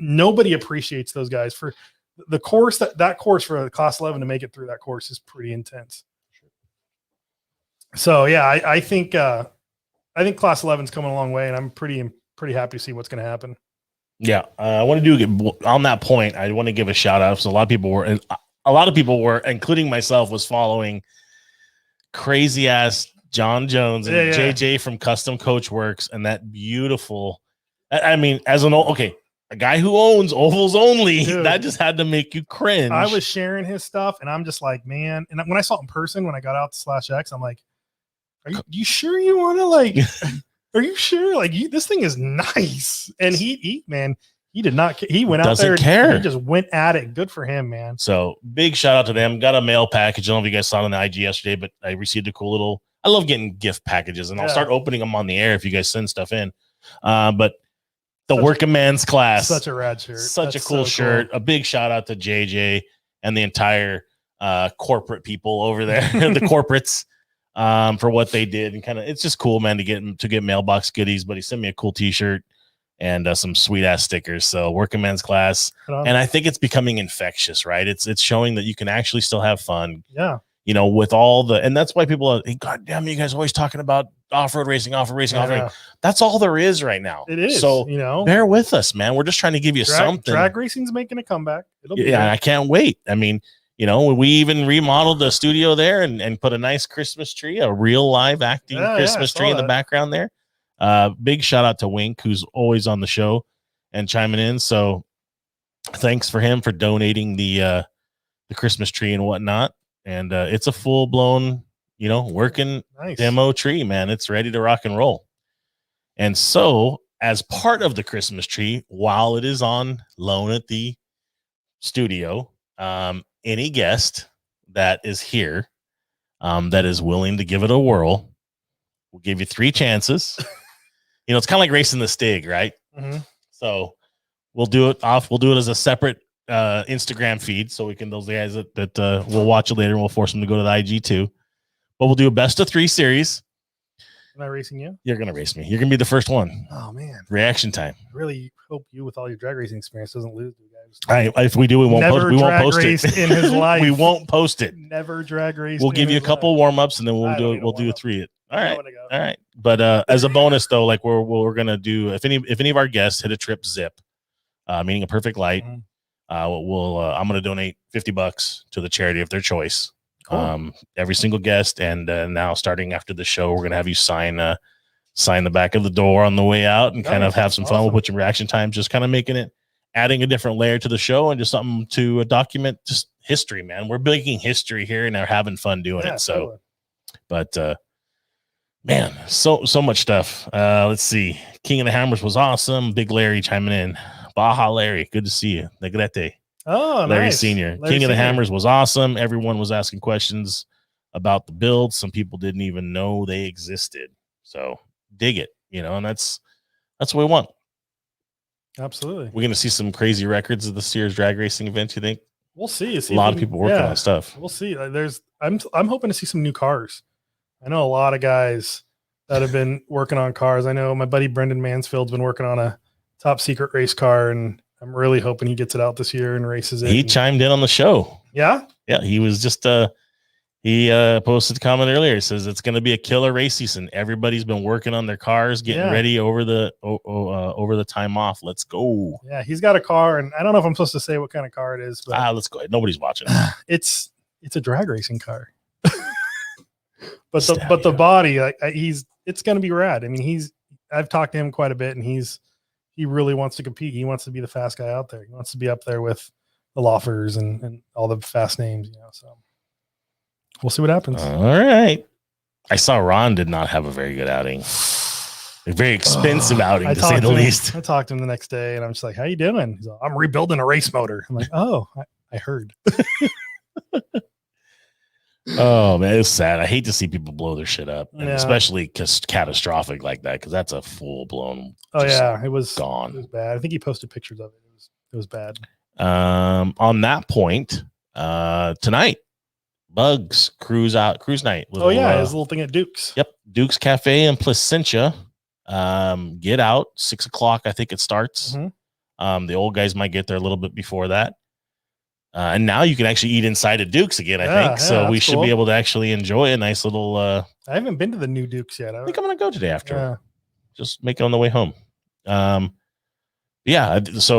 [SPEAKER 3] Nobody appreciates those guys for the course. That course for the Class 11 to make it through that course is pretty intense. So yeah, I think Class 11 is coming a long way, and I'm pretty happy to see what's going to happen.
[SPEAKER 2] Yeah, I want to do on that point. I want to give a shout out. So a lot of people were, including myself, was following crazy ass John Jones and JJ from Custom Coach Works, and that beautiful. I mean, as a guy who owns ovals only, dude, that just had to make you cringe.
[SPEAKER 3] I was sharing his stuff, and I'm just like, man. And when I saw it in person, when I got out to /X, I'm like, are you sure you want to like? Are you sure? Like, this thing is nice. And he did not. He went out there.
[SPEAKER 2] Care.
[SPEAKER 3] He just went at it. Good for him, man.
[SPEAKER 2] So big shout out to them. Got a mail package. I don't know if you guys saw it on the IG yesterday, but I received a cool little. I love getting gift packages, and I'll start opening them on the air if you guys send stuff in. But the working man's class,
[SPEAKER 3] such a rad shirt,
[SPEAKER 2] such a cool shirt. Cool. A big shout out to JJ and the entire corporate people over there, the corporates. For what they did, and kind of, it's just cool, man, to get mailbox goodies. But he sent me a cool T-shirt. and some sweet ass stickers. So working men's class, and I think it's becoming infectious, right? It's showing that you can actually still have fun.
[SPEAKER 3] Yeah.
[SPEAKER 2] You know, with all the, and that's why people are, God damn, you guys are always talking about off-road racing, off-road. That's all there is right now.
[SPEAKER 3] It is.
[SPEAKER 2] So,
[SPEAKER 3] you know,
[SPEAKER 2] bear with us, man. We're just trying to give you something.
[SPEAKER 3] Drag racing's making a comeback. It'll be
[SPEAKER 2] I can't wait. I mean, you know, we even remodeled the studio there and put a nice Christmas tree, a real live acting Christmas tree in the background there. Big shout out to Wink, who's always on the show and chiming in. So thanks for him for donating the Christmas tree and whatnot. And it's a full blown, you know, working demo tree, man. It's ready to rock and roll. And so as part of the Christmas tree, while it is on loan at the studio, any guest that is here that is willing to give it a whirl, we'll give you 3 chances. You know, it's kind of like racing the Stig, right?
[SPEAKER 3] Mm-hmm.
[SPEAKER 2] So we'll do it as a separate Instagram feed, so we can, those guys that will watch it later, and we'll force them to go to the IG too. But we'll do a best of 3 series.
[SPEAKER 3] Am I racing you?
[SPEAKER 2] You're gonna race me. You're gonna be the first one.
[SPEAKER 3] Oh man,
[SPEAKER 2] reaction time.
[SPEAKER 3] I really hope you, with all your drag racing experience, doesn't lose you guys.
[SPEAKER 2] If we do, we won't post. We won't post it
[SPEAKER 3] in his life.
[SPEAKER 2] We won't post it.
[SPEAKER 3] Never drag race.
[SPEAKER 2] We'll give you a couple warm ups, and then we'll do a 3. All right. All right. But as a bonus though, like we're gonna do, if any of our guests hit a trip zip, meaning a perfect light, I'm gonna donate $50 to the charity of their choice. Cool. Every single guest, and now starting after the show, we're gonna have you sign the back of the door on the way out, and kind of have some fun. We'll put your reaction times, just kind of making it, adding a different layer to the show, and just something to document just history, man. We're making history here, and they're having fun doing it. So, totally. But man, so much stuff. Let's see. King of the Hammers was awesome. Big Larry chiming in. Baja Larry, good to see you. Negrete.
[SPEAKER 3] Oh,
[SPEAKER 2] Larry
[SPEAKER 3] nice.
[SPEAKER 2] Senior.
[SPEAKER 3] Larry
[SPEAKER 2] King of the
[SPEAKER 3] Senior.
[SPEAKER 2] Hammers was awesome. Everyone was asking questions about the build. Some people didn't even know they existed. So dig it, you know, and that's what we want.
[SPEAKER 3] Absolutely.
[SPEAKER 2] We're gonna see some crazy records of the Sears drag racing event, you think?
[SPEAKER 3] We'll see.
[SPEAKER 2] A lot of people working on stuff.
[SPEAKER 3] We'll see. I'm hoping to see some new cars. I know a lot of guys that have been working on cars. I know my buddy Brendan Mansfield's been working on a top secret race car, and I'm really hoping he gets it out this year and races it.
[SPEAKER 2] He chimed in on the show.
[SPEAKER 3] Yeah.
[SPEAKER 2] He was just he posted a comment earlier. He says it's going to be a killer race season. Everybody's been working on their cars, getting ready over the time off. Let's go.
[SPEAKER 3] Yeah, he's got a car, and I don't know if I'm supposed to say what kind of car it is, but
[SPEAKER 2] let's go ahead. Nobody's watching.
[SPEAKER 3] It's a drag racing car. but the body, it's going to be rad. I mean, I've talked to him quite a bit, and he really wants to compete. He wants to be the fast guy out there. He wants to be up there with the Loffers and all the fast names, you know. So we'll see what happens.
[SPEAKER 2] All right. I saw Ron did not have a very good outing. A very expensive outing, to say the least.
[SPEAKER 3] I talked to him the next day, and I'm just like, "How you doing?" He's like, "I'm rebuilding a race motor." I'm like, "Oh, I heard."
[SPEAKER 2] Oh man, it's sad. I hate to see people blow their shit up, and especially because catastrophic like that, because that's a full blown.
[SPEAKER 3] Oh yeah, it was
[SPEAKER 2] gone.
[SPEAKER 3] It was bad. I think he posted pictures of it. It was bad.
[SPEAKER 2] On that point, tonight, Bugs cruise night.
[SPEAKER 3] His little thing at Duke's.
[SPEAKER 2] Yep, Duke's Cafe in Placentia. Get out 6 o'clock. I think it starts.
[SPEAKER 3] Mm-hmm.
[SPEAKER 2] The old guys might get there a little bit before that. And now you can actually eat inside of Duke's again, I think. So we should be able to actually enjoy a nice little. I
[SPEAKER 3] haven't been to the new Duke's yet.
[SPEAKER 2] I think I'm going to go today after. Just make it on the way home. So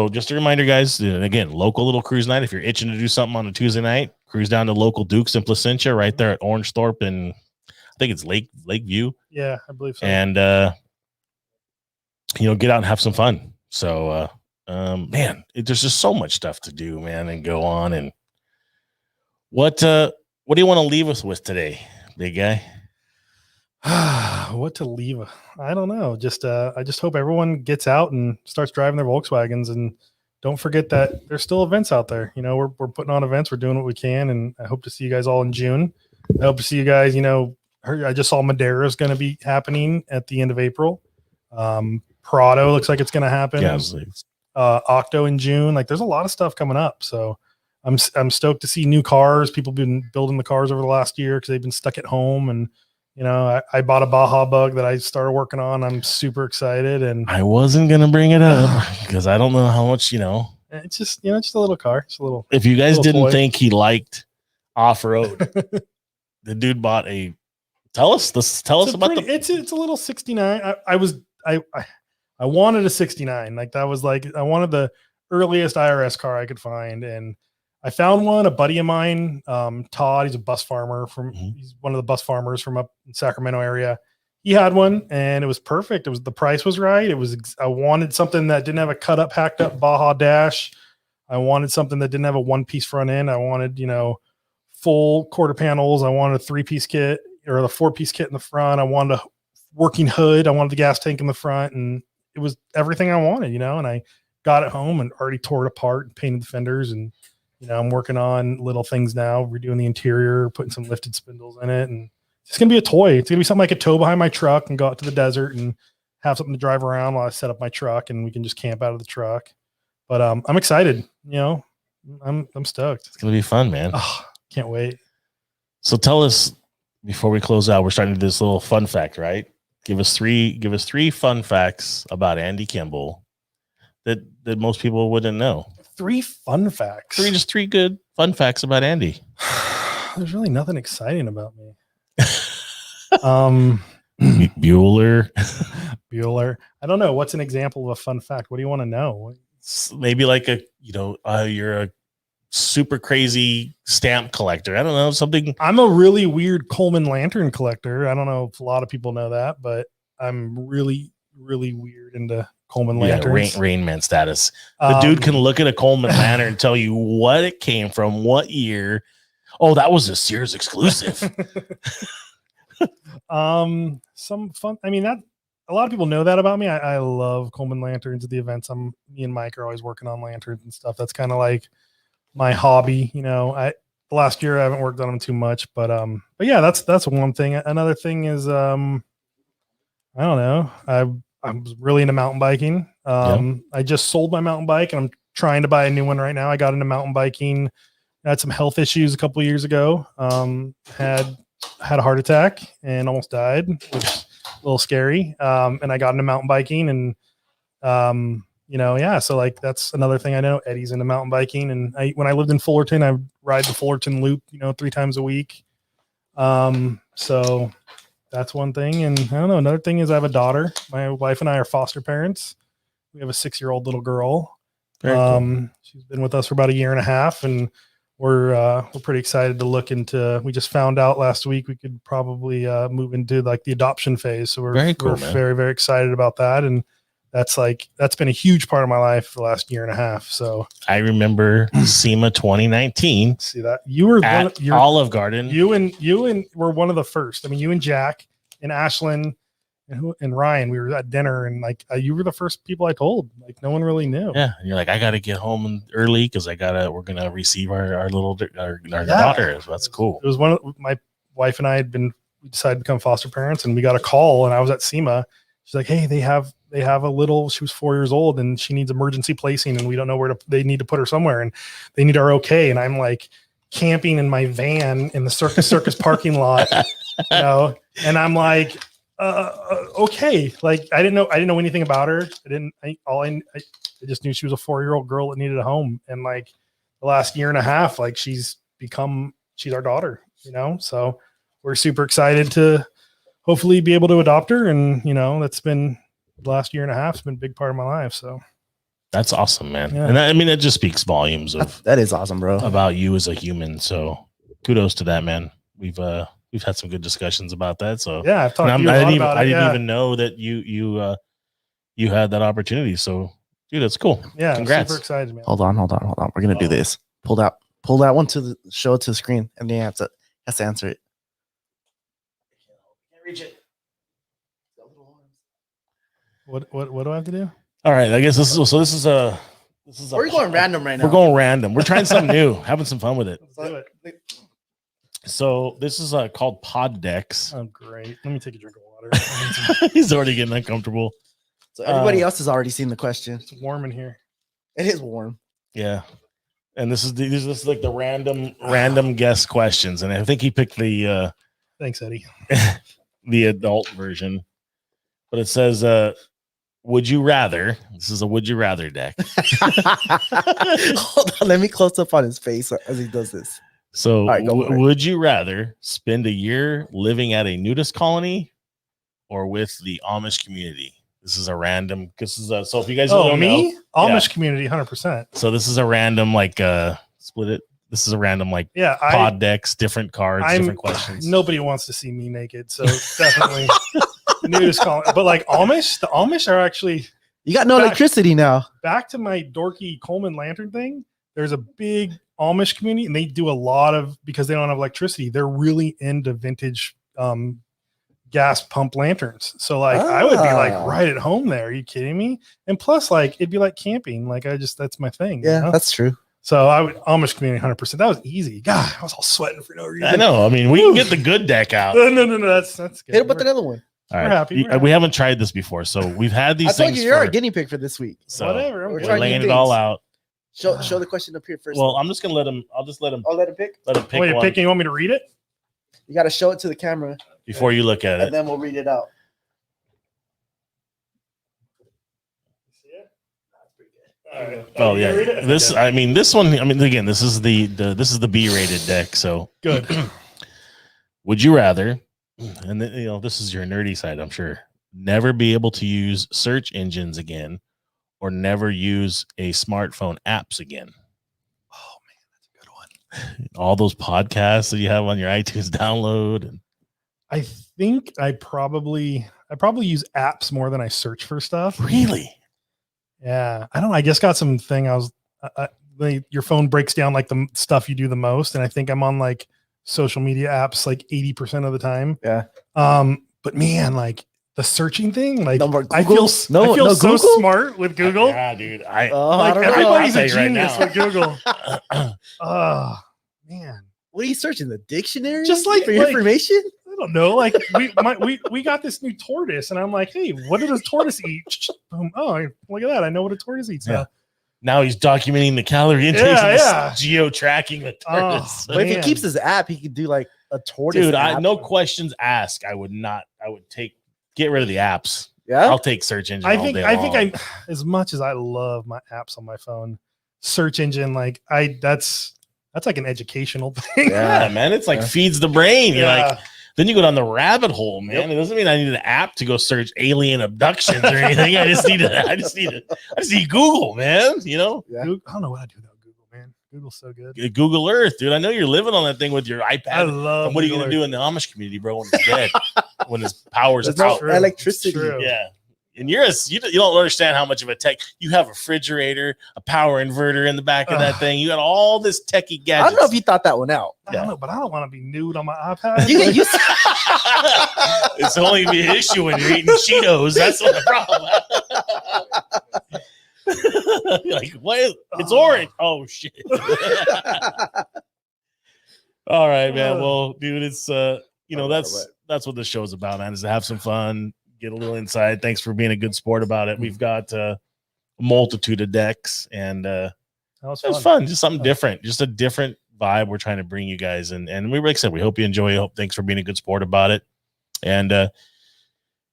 [SPEAKER 2] just a reminder, guys, again, local little cruise night. If you're itching to do something on a Tuesday night, cruise down to local Duke's in Placentia, right there at Orangethorpe, and I think it's Lakeview.
[SPEAKER 3] Yeah, I believe so.
[SPEAKER 2] And, get out and have some fun. So, man, there's just so much stuff to do, man, and go on. And what do you want to leave us with today, big guy?
[SPEAKER 3] What to leave? I don't know. I just hope everyone gets out and starts driving their Volkswagens, and don't forget that there's still events out there. You know, we're putting on events. We're doing what we can, and I hope to see you guys all in June. I hope to see you guys. You know, I just saw Madera is going to be happening at the end of April. Prado looks like it's going to happen.
[SPEAKER 2] Yeah,
[SPEAKER 3] Octo in June. Like, there's a lot of stuff coming up. So I'm stoked to see new cars. People have been building the cars over the last year because they've been stuck at home, and I bought a Baja bug that I started working on. I'm super excited, and
[SPEAKER 2] I wasn't gonna bring it up because I don't know how much
[SPEAKER 3] it's just just a little car. It's a little.
[SPEAKER 2] If you guys didn't
[SPEAKER 3] toy.
[SPEAKER 2] think he liked off road, the dude bought a. Tell us about
[SPEAKER 3] It's a little 69. I wanted a 69. Like that was like I wanted the earliest IRS car I could find, and I found one. A buddy of mine, Todd, he's a bus farmer he's one of the bus farmers from up in Sacramento area. He had one, and it was perfect. The price was right. I wanted something that didn't have a cut up, hacked up Baja dash. I wanted something that didn't have a one piece front end. I wanted, full quarter panels. I wanted a 3-piece kit or the 4-piece kit in the front. I wanted a working hood. I wanted the gas tank in the front, and it was everything I wanted, and I got it home and already tore it apart and painted the fenders. And, I'm working on little things now, redoing the interior, putting some lifted spindles in it. And it's going to be a toy. It's going to be something I could tow behind my truck and go out to the desert and have something to drive around while I set up my truck, and we can just camp out of the truck. But I'm excited. I'm stoked.
[SPEAKER 2] It's going to be fun, man.
[SPEAKER 3] Oh, can't wait.
[SPEAKER 2] So tell us, before we close out, we're starting to do this little fun fact, right? Give us three fun facts about Andy Kimball that most people wouldn't know.
[SPEAKER 3] 3 fun facts.
[SPEAKER 2] Just three good fun facts about Andy.
[SPEAKER 3] There's really nothing exciting about me.
[SPEAKER 2] Bueller.
[SPEAKER 3] I don't know. What's an example of a fun fact? What do you want to know?
[SPEAKER 2] Maybe like you're a super crazy stamp collector. I don't know, something.
[SPEAKER 3] I'm a really weird Coleman lantern collector. I don't know if a lot of people know that, but I'm really, really weird into Coleman lanterns.
[SPEAKER 2] Rain Man status. The dude can look at a Coleman lantern and tell you what it came from, what year. Oh, that was a Sears exclusive.
[SPEAKER 3] Some fun. I mean, that a lot of people know that about me. I love Coleman lanterns at the events. Me and Mike are always working on lanterns and stuff. That's kind of like my hobby. The last year I haven't worked on them too much, but yeah, that's one thing. Another thing is, I don't know. I was really into mountain biking. I just sold my mountain bike, and I'm trying to buy a new one right now. I got into mountain biking. I had some health issues a couple of years ago. Had a heart attack and almost died, which is a little scary. And I got into mountain biking, and yeah. So like that's another thing I know. Eddie's into mountain biking, and when I lived in Fullerton, I ride the Fullerton Loop, 3 times a week. So that's one thing. And I don't know. Another thing is I have a daughter. My wife and I are foster parents. We have a 6-year-old little girl.
[SPEAKER 2] Very cool.
[SPEAKER 3] She's been with us for about a year and a half, and we're pretty excited to look into. We just found out last week we could probably move into like the adoption phase. So we're very, very excited about that. And that's been a huge part of my life for the last year and a half. So
[SPEAKER 2] I remember SEMA 2019.
[SPEAKER 3] See that you were
[SPEAKER 2] at Olive Garden.
[SPEAKER 3] You and were one of the first. I mean, you and Jack and Ashlyn and Ryan. We were at dinner, and you were the first people I told. Like no one really knew.
[SPEAKER 2] Yeah, and you're like, I got to get home early because we're gonna receive our daughter. So that's cool.
[SPEAKER 3] It was one of my wife and I we decided to become foster parents, and we got a call, and I was at SEMA. She's like, hey, they have a little, she was 4 years old, and she needs emergency placing, and we don't know where they need to put her somewhere, and they need our okay. And I'm like camping in my van in the circus parking lot, and I'm like, okay. Like I didn't know anything about her. I just knew she was a 4-year-old girl that needed a home. And like the last year and a half, like she's our daughter, so we're super excited to hopefully be able to adopt her. And, that's been the last year and a half. It's been a big part of my life. So
[SPEAKER 2] that's awesome, man.
[SPEAKER 3] Yeah.
[SPEAKER 2] And that just speaks volumes of
[SPEAKER 1] that is awesome, bro,
[SPEAKER 2] about you as a human. So kudos to that, man. We've had some good discussions about that. So
[SPEAKER 3] yeah, I've talked to you about it.
[SPEAKER 2] I didn't even know that you had that opportunity. So dude, that's cool.
[SPEAKER 3] Yeah.
[SPEAKER 2] Congrats.
[SPEAKER 3] Super excited, man.
[SPEAKER 1] Hold on. We're going to do this. Pull that one show it to the screen, and then has to answer it. Can't reach it.
[SPEAKER 3] What do I have to do?
[SPEAKER 2] All right. I guess this is
[SPEAKER 1] We're going random right now.
[SPEAKER 2] We're going random. We're trying something new, having some fun with it.
[SPEAKER 3] Let's do it.
[SPEAKER 2] So this is called Pod Decks.
[SPEAKER 3] Oh, great. Let me take a drink of water.
[SPEAKER 2] He's already getting uncomfortable.
[SPEAKER 1] So everybody else has already seen the question.
[SPEAKER 3] It's warm in here.
[SPEAKER 1] It is warm.
[SPEAKER 2] Yeah. And this is like the random guest questions. And I think he picked the
[SPEAKER 3] thanks, Eddie.
[SPEAKER 2] the adult version, but it says, would you rather? This is a would you rather deck.
[SPEAKER 1] Hold on, let me close up on his face as he does this.
[SPEAKER 2] So,
[SPEAKER 1] right,
[SPEAKER 2] would you rather spend a year living at a nudist colony or with the Amish community? This is a random. This is a, so if you guys don't know,
[SPEAKER 3] Amish community, 100%.
[SPEAKER 2] So this is a random split it. This is a random pod decks, different cards, different questions.
[SPEAKER 3] Nobody wants to see me naked, so definitely nudist colony. But like Amish, the Amish are actually.
[SPEAKER 1] You got no electricity now.
[SPEAKER 3] Back to my dorky Coleman lantern thing. There's a big Amish community, and they do a lot of, because they don't have electricity, they're really into vintage gas pump lanterns. So like I would be like right at home there. Are you kidding me? And plus, like it'd be like camping. Like that's my thing.
[SPEAKER 1] Yeah,
[SPEAKER 3] you know?
[SPEAKER 1] that's true.
[SPEAKER 3] So I would Amish community 100%. That was easy. God, I was all sweating for no reason.
[SPEAKER 2] I know. I mean, we can get the good deck out.
[SPEAKER 3] No. That's good.
[SPEAKER 1] Hit with another one.
[SPEAKER 2] All right.
[SPEAKER 3] We're happy.
[SPEAKER 2] We haven't tried this before, so we've had these.
[SPEAKER 1] I told
[SPEAKER 2] things
[SPEAKER 1] you're our guinea pig for this week.
[SPEAKER 2] So
[SPEAKER 3] whatever.
[SPEAKER 2] We're laying it all out.
[SPEAKER 1] Show the question up here first.
[SPEAKER 2] Well, I'm just gonna let him. I'll just let him.
[SPEAKER 1] I'll let him pick.
[SPEAKER 2] Let him pick.
[SPEAKER 3] Wait, you're picking. You want me to read it?
[SPEAKER 1] You got to show it to the camera
[SPEAKER 2] before you look at it,
[SPEAKER 1] and then we'll read it out.
[SPEAKER 2] Oh yeah, this. I mean, this one. I mean, again, this is the B-rated deck. So
[SPEAKER 3] good.
[SPEAKER 2] Would you rather? And this is your nerdy side, I'm sure. Never be able to use search engines again, or never use a smartphone apps again.
[SPEAKER 3] Oh man, that's a good one.
[SPEAKER 2] All those podcasts that you have on your iTunes download. And
[SPEAKER 3] I think I probably use apps more than I search for stuff.
[SPEAKER 2] Really?
[SPEAKER 3] Yeah, I don't know. I just got something. Your phone breaks down like the stuff you do the most, and I think I'm on like social media apps like 80% of the time.
[SPEAKER 1] Yeah.
[SPEAKER 3] But man, like the searching thing, like I
[SPEAKER 1] feel
[SPEAKER 3] so
[SPEAKER 1] Google?
[SPEAKER 3] Smart with Google.
[SPEAKER 2] Yeah, dude.
[SPEAKER 3] I don't everybody's a genius with Google.
[SPEAKER 1] Oh man, what are you searching? The dictionary?
[SPEAKER 3] Just like
[SPEAKER 1] for your information?
[SPEAKER 3] I don't know. Like we got this new tortoise, and I'm like, hey, what does a tortoise eat? Boom. Oh, look at that! I know what a tortoise eats now.
[SPEAKER 2] Now he's documenting the calorie intake and geo-tracking the tortoise.
[SPEAKER 1] But if he keeps his app, he could do like a tortoise.
[SPEAKER 2] Dude,
[SPEAKER 1] app.
[SPEAKER 2] No questions asked. I would get rid of the apps.
[SPEAKER 1] Yeah,
[SPEAKER 2] I'll take search engine. I
[SPEAKER 3] think as much as I love my apps on my phone, search engine, like that's like an educational thing.
[SPEAKER 2] Yeah, man. It's like feeds the brain. You're like, then you go down the rabbit hole, man. Yep. It doesn't mean I need an app to go search alien abductions or anything. I just need Google, man. You know?
[SPEAKER 3] Yeah. I don't know what I do without Google, man. Google's so good.
[SPEAKER 2] Google Earth, dude. I know you're living on that thing with your iPad.
[SPEAKER 3] I love.
[SPEAKER 2] And what are you gonna do in the Amish community, bro, when it's dead? When his power's out?
[SPEAKER 1] Electricity.
[SPEAKER 2] Yeah. And you don't understand how much of a tech. You have a refrigerator, a power inverter in the back of that thing. You got all this techie gadgets.
[SPEAKER 1] I don't know if you thought that one out.
[SPEAKER 3] I don't know, but I don't want to be nude on my iPad.
[SPEAKER 2] It's only be an issue when you're eating Cheetos. That's what the problem. Like, what? It's orange. Oh shit. All right, man. Well, dude, it's that's what this show's about, man. Is to have some fun. Get a little inside. Thanks for being a good sport about it. We've got a multitude of decks, and it was fun. Just something different, just a different vibe we're trying to bring you guys. And we, like I said, we hope you enjoy it. Thanks for being a good sport about it. And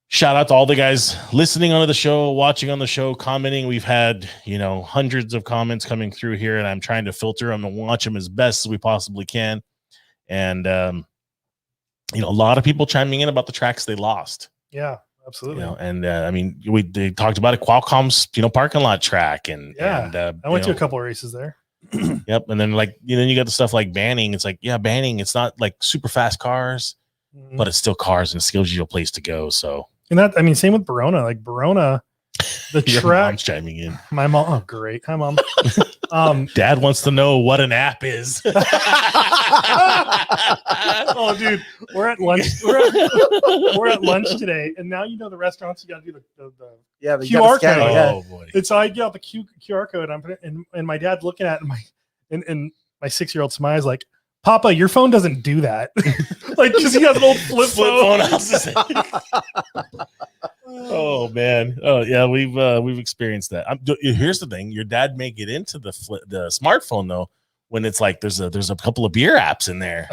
[SPEAKER 2] shout out to all the guys listening onto the show, watching on the show, commenting. We've had hundreds of comments coming through here, and I'm trying to filter them and watch them as best as we possibly can. And a lot of people chiming in about the tracks they lost.
[SPEAKER 3] Yeah. Absolutely.
[SPEAKER 2] And I mean, they talked about it, Qualcomm's, parking lot track. And
[SPEAKER 3] I went to a couple of races there.
[SPEAKER 2] Yep. And then then you got the stuff like banning. It's like, banning. It's not like super fast cars, but it's still cars and it still gives you a place to go. So,
[SPEAKER 3] and same with Verona. Like Verona, the track.
[SPEAKER 2] Mom's chiming in.
[SPEAKER 3] My mom. Oh, great. Hi, Mom.
[SPEAKER 2] Dad wants to know what an app is.
[SPEAKER 3] Oh, dude, we're at lunch. We're at lunch today, and now the restaurants. You got to do the QR code.
[SPEAKER 2] Oh boy!
[SPEAKER 3] And so I get out the QR code. I'm putting, and my dad's looking at my 6-year-old smiles like, Papa, your phone doesn't do that. Like, because he has an old flip phone.
[SPEAKER 2] Oh man! Oh yeah, we've experienced that. Here's the thing: your dad may get into the smartphone though when it's like there's a couple of beer apps in there.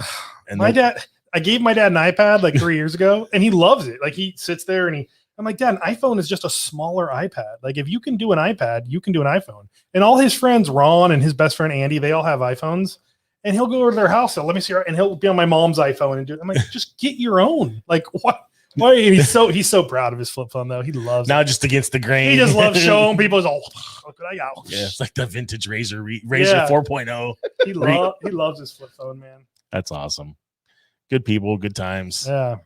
[SPEAKER 2] And
[SPEAKER 3] my dad, I gave my dad an iPad like 3 years ago, and he loves it. Like he sits there and I'm like, Dad, an iPhone is just a smaller iPad. Like if you can do an iPad, you can do an iPhone. And all his friends, Ron and his best friend Andy, they all have iPhones. And he'll go over to their house. So let me see, and he'll be on my mom's iPhone and do it. I'm like, just get your own. Like what? Why? He's so proud of his flip phone though. He loves
[SPEAKER 2] now
[SPEAKER 3] it.
[SPEAKER 2] Just against the grain.
[SPEAKER 3] He just loves showing people. He's all, look what I got.
[SPEAKER 2] Yeah, it's like the vintage Razor 4.0.
[SPEAKER 3] He loves his flip phone, man.
[SPEAKER 2] That's awesome. Good people, good times.
[SPEAKER 3] Yeah.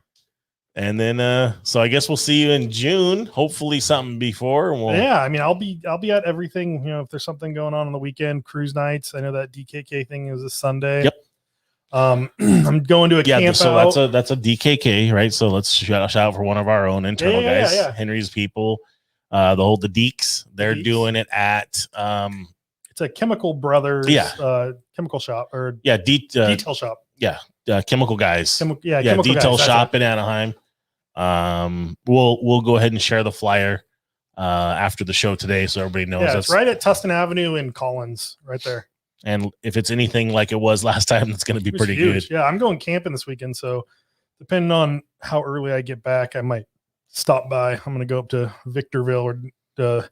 [SPEAKER 2] And then so I guess we'll see you in June. Hopefully something before.
[SPEAKER 3] Yeah, I mean I'll be at everything. You know, if there's something going on the weekend, cruise nights. I know that DKK thing is this Sunday.
[SPEAKER 2] Yep.
[SPEAKER 3] I'm going to a camp
[SPEAKER 2] so
[SPEAKER 3] out.
[SPEAKER 2] that's a DKK, right? So let's shout out for one of our own internal guys, Henry's people, the Deeks. They're doing it at
[SPEAKER 3] it's a Chemical Brothers chemical shop or detail shop.
[SPEAKER 2] Chemical guys.
[SPEAKER 3] Chemical
[SPEAKER 2] detail
[SPEAKER 3] guys,
[SPEAKER 2] shop in Anaheim. We'll go ahead and share the flyer after the show today, so everybody knows.
[SPEAKER 3] Yeah, it's right at Tustin Avenue in Collins, right there.
[SPEAKER 2] And if it's anything like it was last time, it's going to be pretty good.
[SPEAKER 3] Yeah, I'm going camping this weekend, so depending on how early I get back, I might stop by. I'm going to go up to Victorville, or the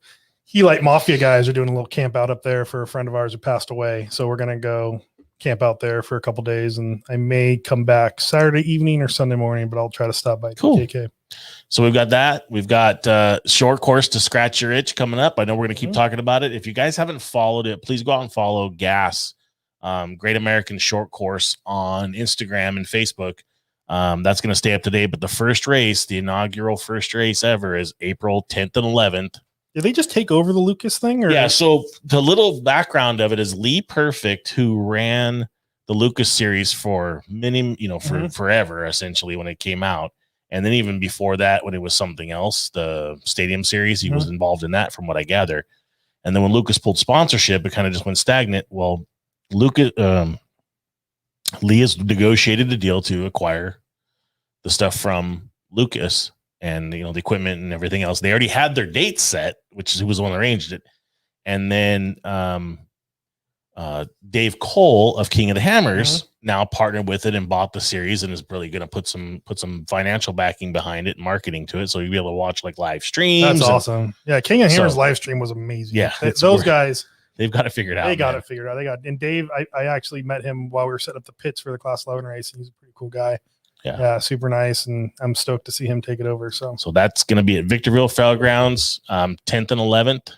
[SPEAKER 3] Helite Mafia guys are doing a little camp out up there for a friend of ours who passed away. So we're going to go camp out there for a couple days, and I may come back Saturday evening or Sunday morning, but I'll try to stop by TKK.
[SPEAKER 2] So we've got that. We've got short course to scratch your itch coming up. I know we're going to keep talking about it. If you guys haven't followed it, please go out and follow GAS, Great American Short Course, on Instagram and Facebook. That's going to stay up to date. But the first race, the inaugural first race ever, is April 10th and 11th.
[SPEAKER 3] Did they just take over the Lucas thing? Or?
[SPEAKER 2] Yeah. So the little background of it is Lee Perfect, who ran the Lucas series for forever, essentially, when it came out. And then even before that, when it was something else, the Stadium Series, he was involved in that, from what I gather. And then when Lucas pulled sponsorship, it kind of just went stagnant. Well, Lee has negotiated a deal to acquire the stuff from Lucas, and the equipment and everything else. They already had their dates set, which was the one that arranged it. And then Dave Cole of King of the Hammers now partnered with it and bought the series, and is really going to put some financial backing behind it and marketing to it, so you'll be able to watch like live streams.
[SPEAKER 3] That's awesome. Yeah, King of the Hammers live stream was amazing.
[SPEAKER 2] Yeah,
[SPEAKER 3] those guys,
[SPEAKER 2] they've got it figured out.
[SPEAKER 3] They got it figured out. And Dave, I actually met him while we were setting up the pits for the Class 11 race, and he's a pretty cool guy. Yeah, super nice, and I'm stoked to see him take it over. So
[SPEAKER 2] that's going to be at Victorville Fairgrounds, 10th and 11th.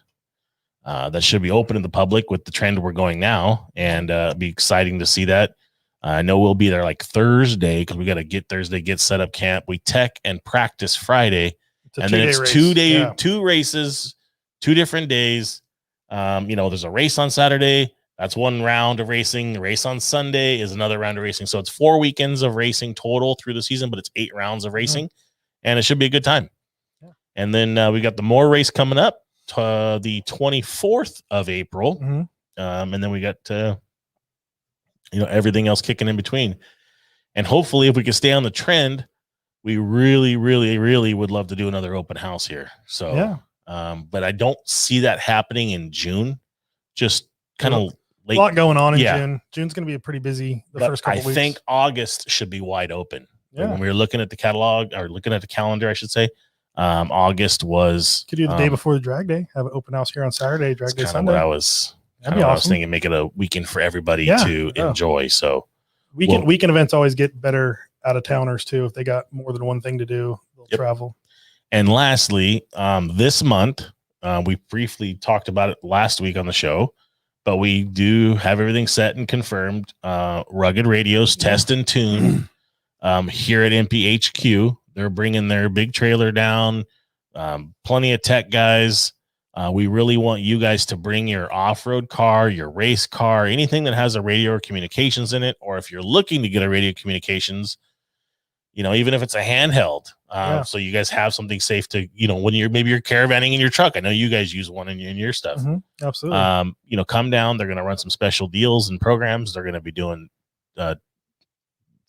[SPEAKER 2] That should be open to the public with the trend we're going now, and it'll be exciting to see that. I know we'll be there like Thursday, because we got to get set up camp. We tech and practice Friday, and then it's 2 races, 2 different days. There's a race on Saturday. That's one round of racing. The race on Sunday is another round of racing. So it's 4 weekends of racing total through the season, but it's 8 rounds of racing, and it should be a good time. Yeah. And then we got the Moore race coming up the 24th of April. And then we got everything else kicking in between. And hopefully, if we can stay on the trend, we really, really, really would love to do another open house here. So, but I don't see that happening in June. Just kind of late.
[SPEAKER 3] A lot going on in June. June's going to be pretty busy first couple weeks.
[SPEAKER 2] I think August should be wide open.
[SPEAKER 3] Yeah.
[SPEAKER 2] When we were looking at the catalog, or looking at the calendar, I should say, August was.
[SPEAKER 3] Could do the day before the drag day. Have an open house here on Saturday. Drag day Sunday.
[SPEAKER 2] What I was thinking, make it a weekend for everybody to enjoy. So
[SPEAKER 3] weekend events always get better out of towners too. If they got more than one thing to do, they'll travel. And
[SPEAKER 2] lastly, this month, we briefly talked about it last week on the show, but we do have everything set and confirmed. Rugged Radios Test and Tune here at MPHQ. They're bringing their big trailer down. Plenty of tech guys. We really want you guys to bring your off-road car, your race car, anything that has a radio or communications in it, or if you're looking to get a radio communications, even if it's a handheld, so you guys have something safe to, when you're caravanning in your truck. I know you guys use one in your stuff.
[SPEAKER 3] Absolutely.
[SPEAKER 2] Come down. They're going to run some special deals and programs. They're going to be doing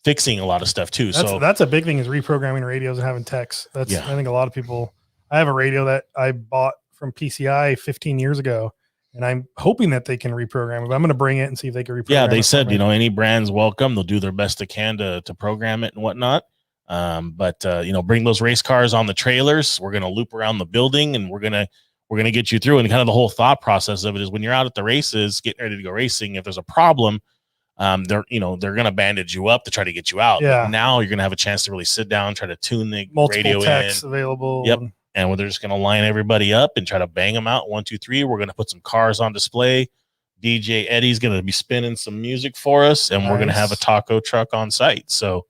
[SPEAKER 2] fixing a lot of stuff too.
[SPEAKER 3] That's a big thing, is reprogramming radios and having techs. I think a lot of people. I have a radio that I bought from PCI 15 years ago, And I'm hoping that they can reprogram it. But I'm going to bring it and see if they can reprogram it.
[SPEAKER 2] Yeah, they said, any brand's welcome. They'll do their best they can to program it and whatnot. But bring those race cars on the trailers. We're going to loop around the building, and we're going to get you through. And kind of the whole thought process of it is when you're out at the races, getting ready to go racing, if there's a problem, they're going to bandage you up to try to get you out.
[SPEAKER 3] Yeah.
[SPEAKER 2] But now you're going to have a chance to really sit down, try to tune the
[SPEAKER 3] multiple
[SPEAKER 2] radio
[SPEAKER 3] techs
[SPEAKER 2] in.
[SPEAKER 3] Available.
[SPEAKER 2] Yep. And they're just going to line everybody up and try to bang them out. 1, 2, 3. We're going to put some cars on display. DJ Eddie's going to be spinning some music for us, and we're going to have a taco truck on site. So,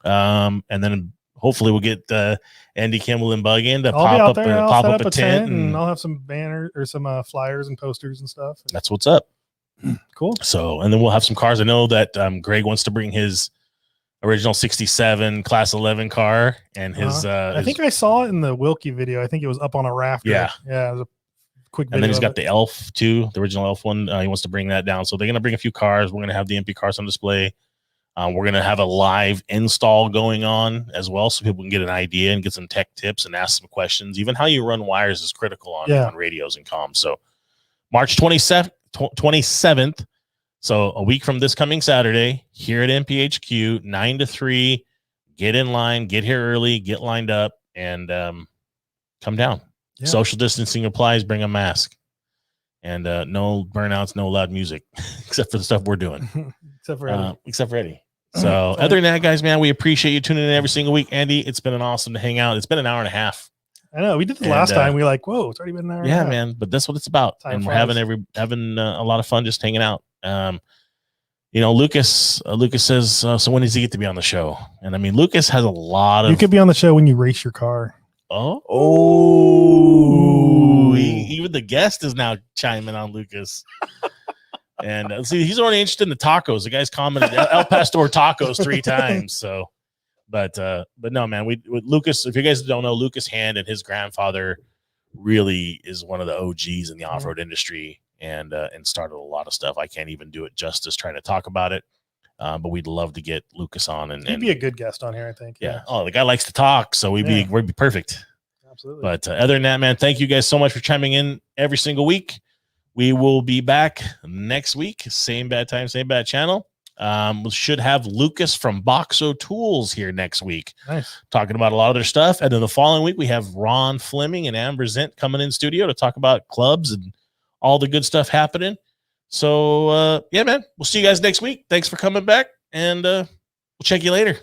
[SPEAKER 2] and then hopefully we'll get Andy Kimball and Bug in to pop up a tent,
[SPEAKER 3] and I'll have some banners or some flyers and posters and stuff.
[SPEAKER 2] That's what's up.
[SPEAKER 3] Cool.
[SPEAKER 2] So, and then we'll have some cars. I know that Greg wants to bring his original 67 class 11 car and his
[SPEAKER 3] I think I saw it in the Wilkie video. I think it was up on a rafter.
[SPEAKER 2] Yeah.
[SPEAKER 3] It was a quick video.
[SPEAKER 2] And then he's got the Elf too, the original Elf one. He wants to bring that down. So they're going to bring a few cars. We're going to have the MP cars on display. We're going to have a live install going on as well, so people can get an idea and get some tech tips and ask some questions. Even how you run wires is critical on radios and comms. So March 27th. So a week from this coming Saturday, here at MPHQ, 9 to 3, get in line, get here early, get lined up, and come down. Yeah. Social distancing applies, bring a mask. And no burnouts, no loud music, except for the stuff we're doing.
[SPEAKER 3] Except for Eddie.
[SPEAKER 2] So other than that, guys, man, we appreciate you tuning in every single week. Andy, it's been an awesome to hang out. It's been an hour and a half.
[SPEAKER 3] I know we did the last time. We were like, whoa, it's already been an hour.
[SPEAKER 2] Yeah, man. But that's what it's about. Time and we're having a lot of fun just hanging out. Lucas says, so when does he get to be on the show? And I mean, Lucas has a lot of.
[SPEAKER 3] You could be on the show when you race your car.
[SPEAKER 2] Even the guest is now chiming on Lucas. And see, he's already interested in the tacos. The guy's commented El Pastor tacos 3 times. So, but no, man, with Lucas, if you guys don't know, Lucas Hand and his grandfather really is one of the OGs in the off-road industry, and started a lot of stuff. I can't even do it justice trying to talk about it. But we'd love to get Lucas on, and
[SPEAKER 3] he'd be a good guest on here, I think.
[SPEAKER 2] Yeah. Oh, the guy likes to talk, so we'd be perfect.
[SPEAKER 3] Absolutely.
[SPEAKER 2] But other than that, man, thank you guys so much for chiming in every single week. We will be back next week. Same bad time, same bad channel. We should have Lucas from Boxo Tools here next week.
[SPEAKER 3] Nice. Talking
[SPEAKER 2] about a lot of their stuff. And then the following week, we have Ron Fleming and Amber Zent coming in studio to talk about clubs and all the good stuff happening. So, yeah, man, we'll see you guys next week. Thanks for coming back, and we'll check you later.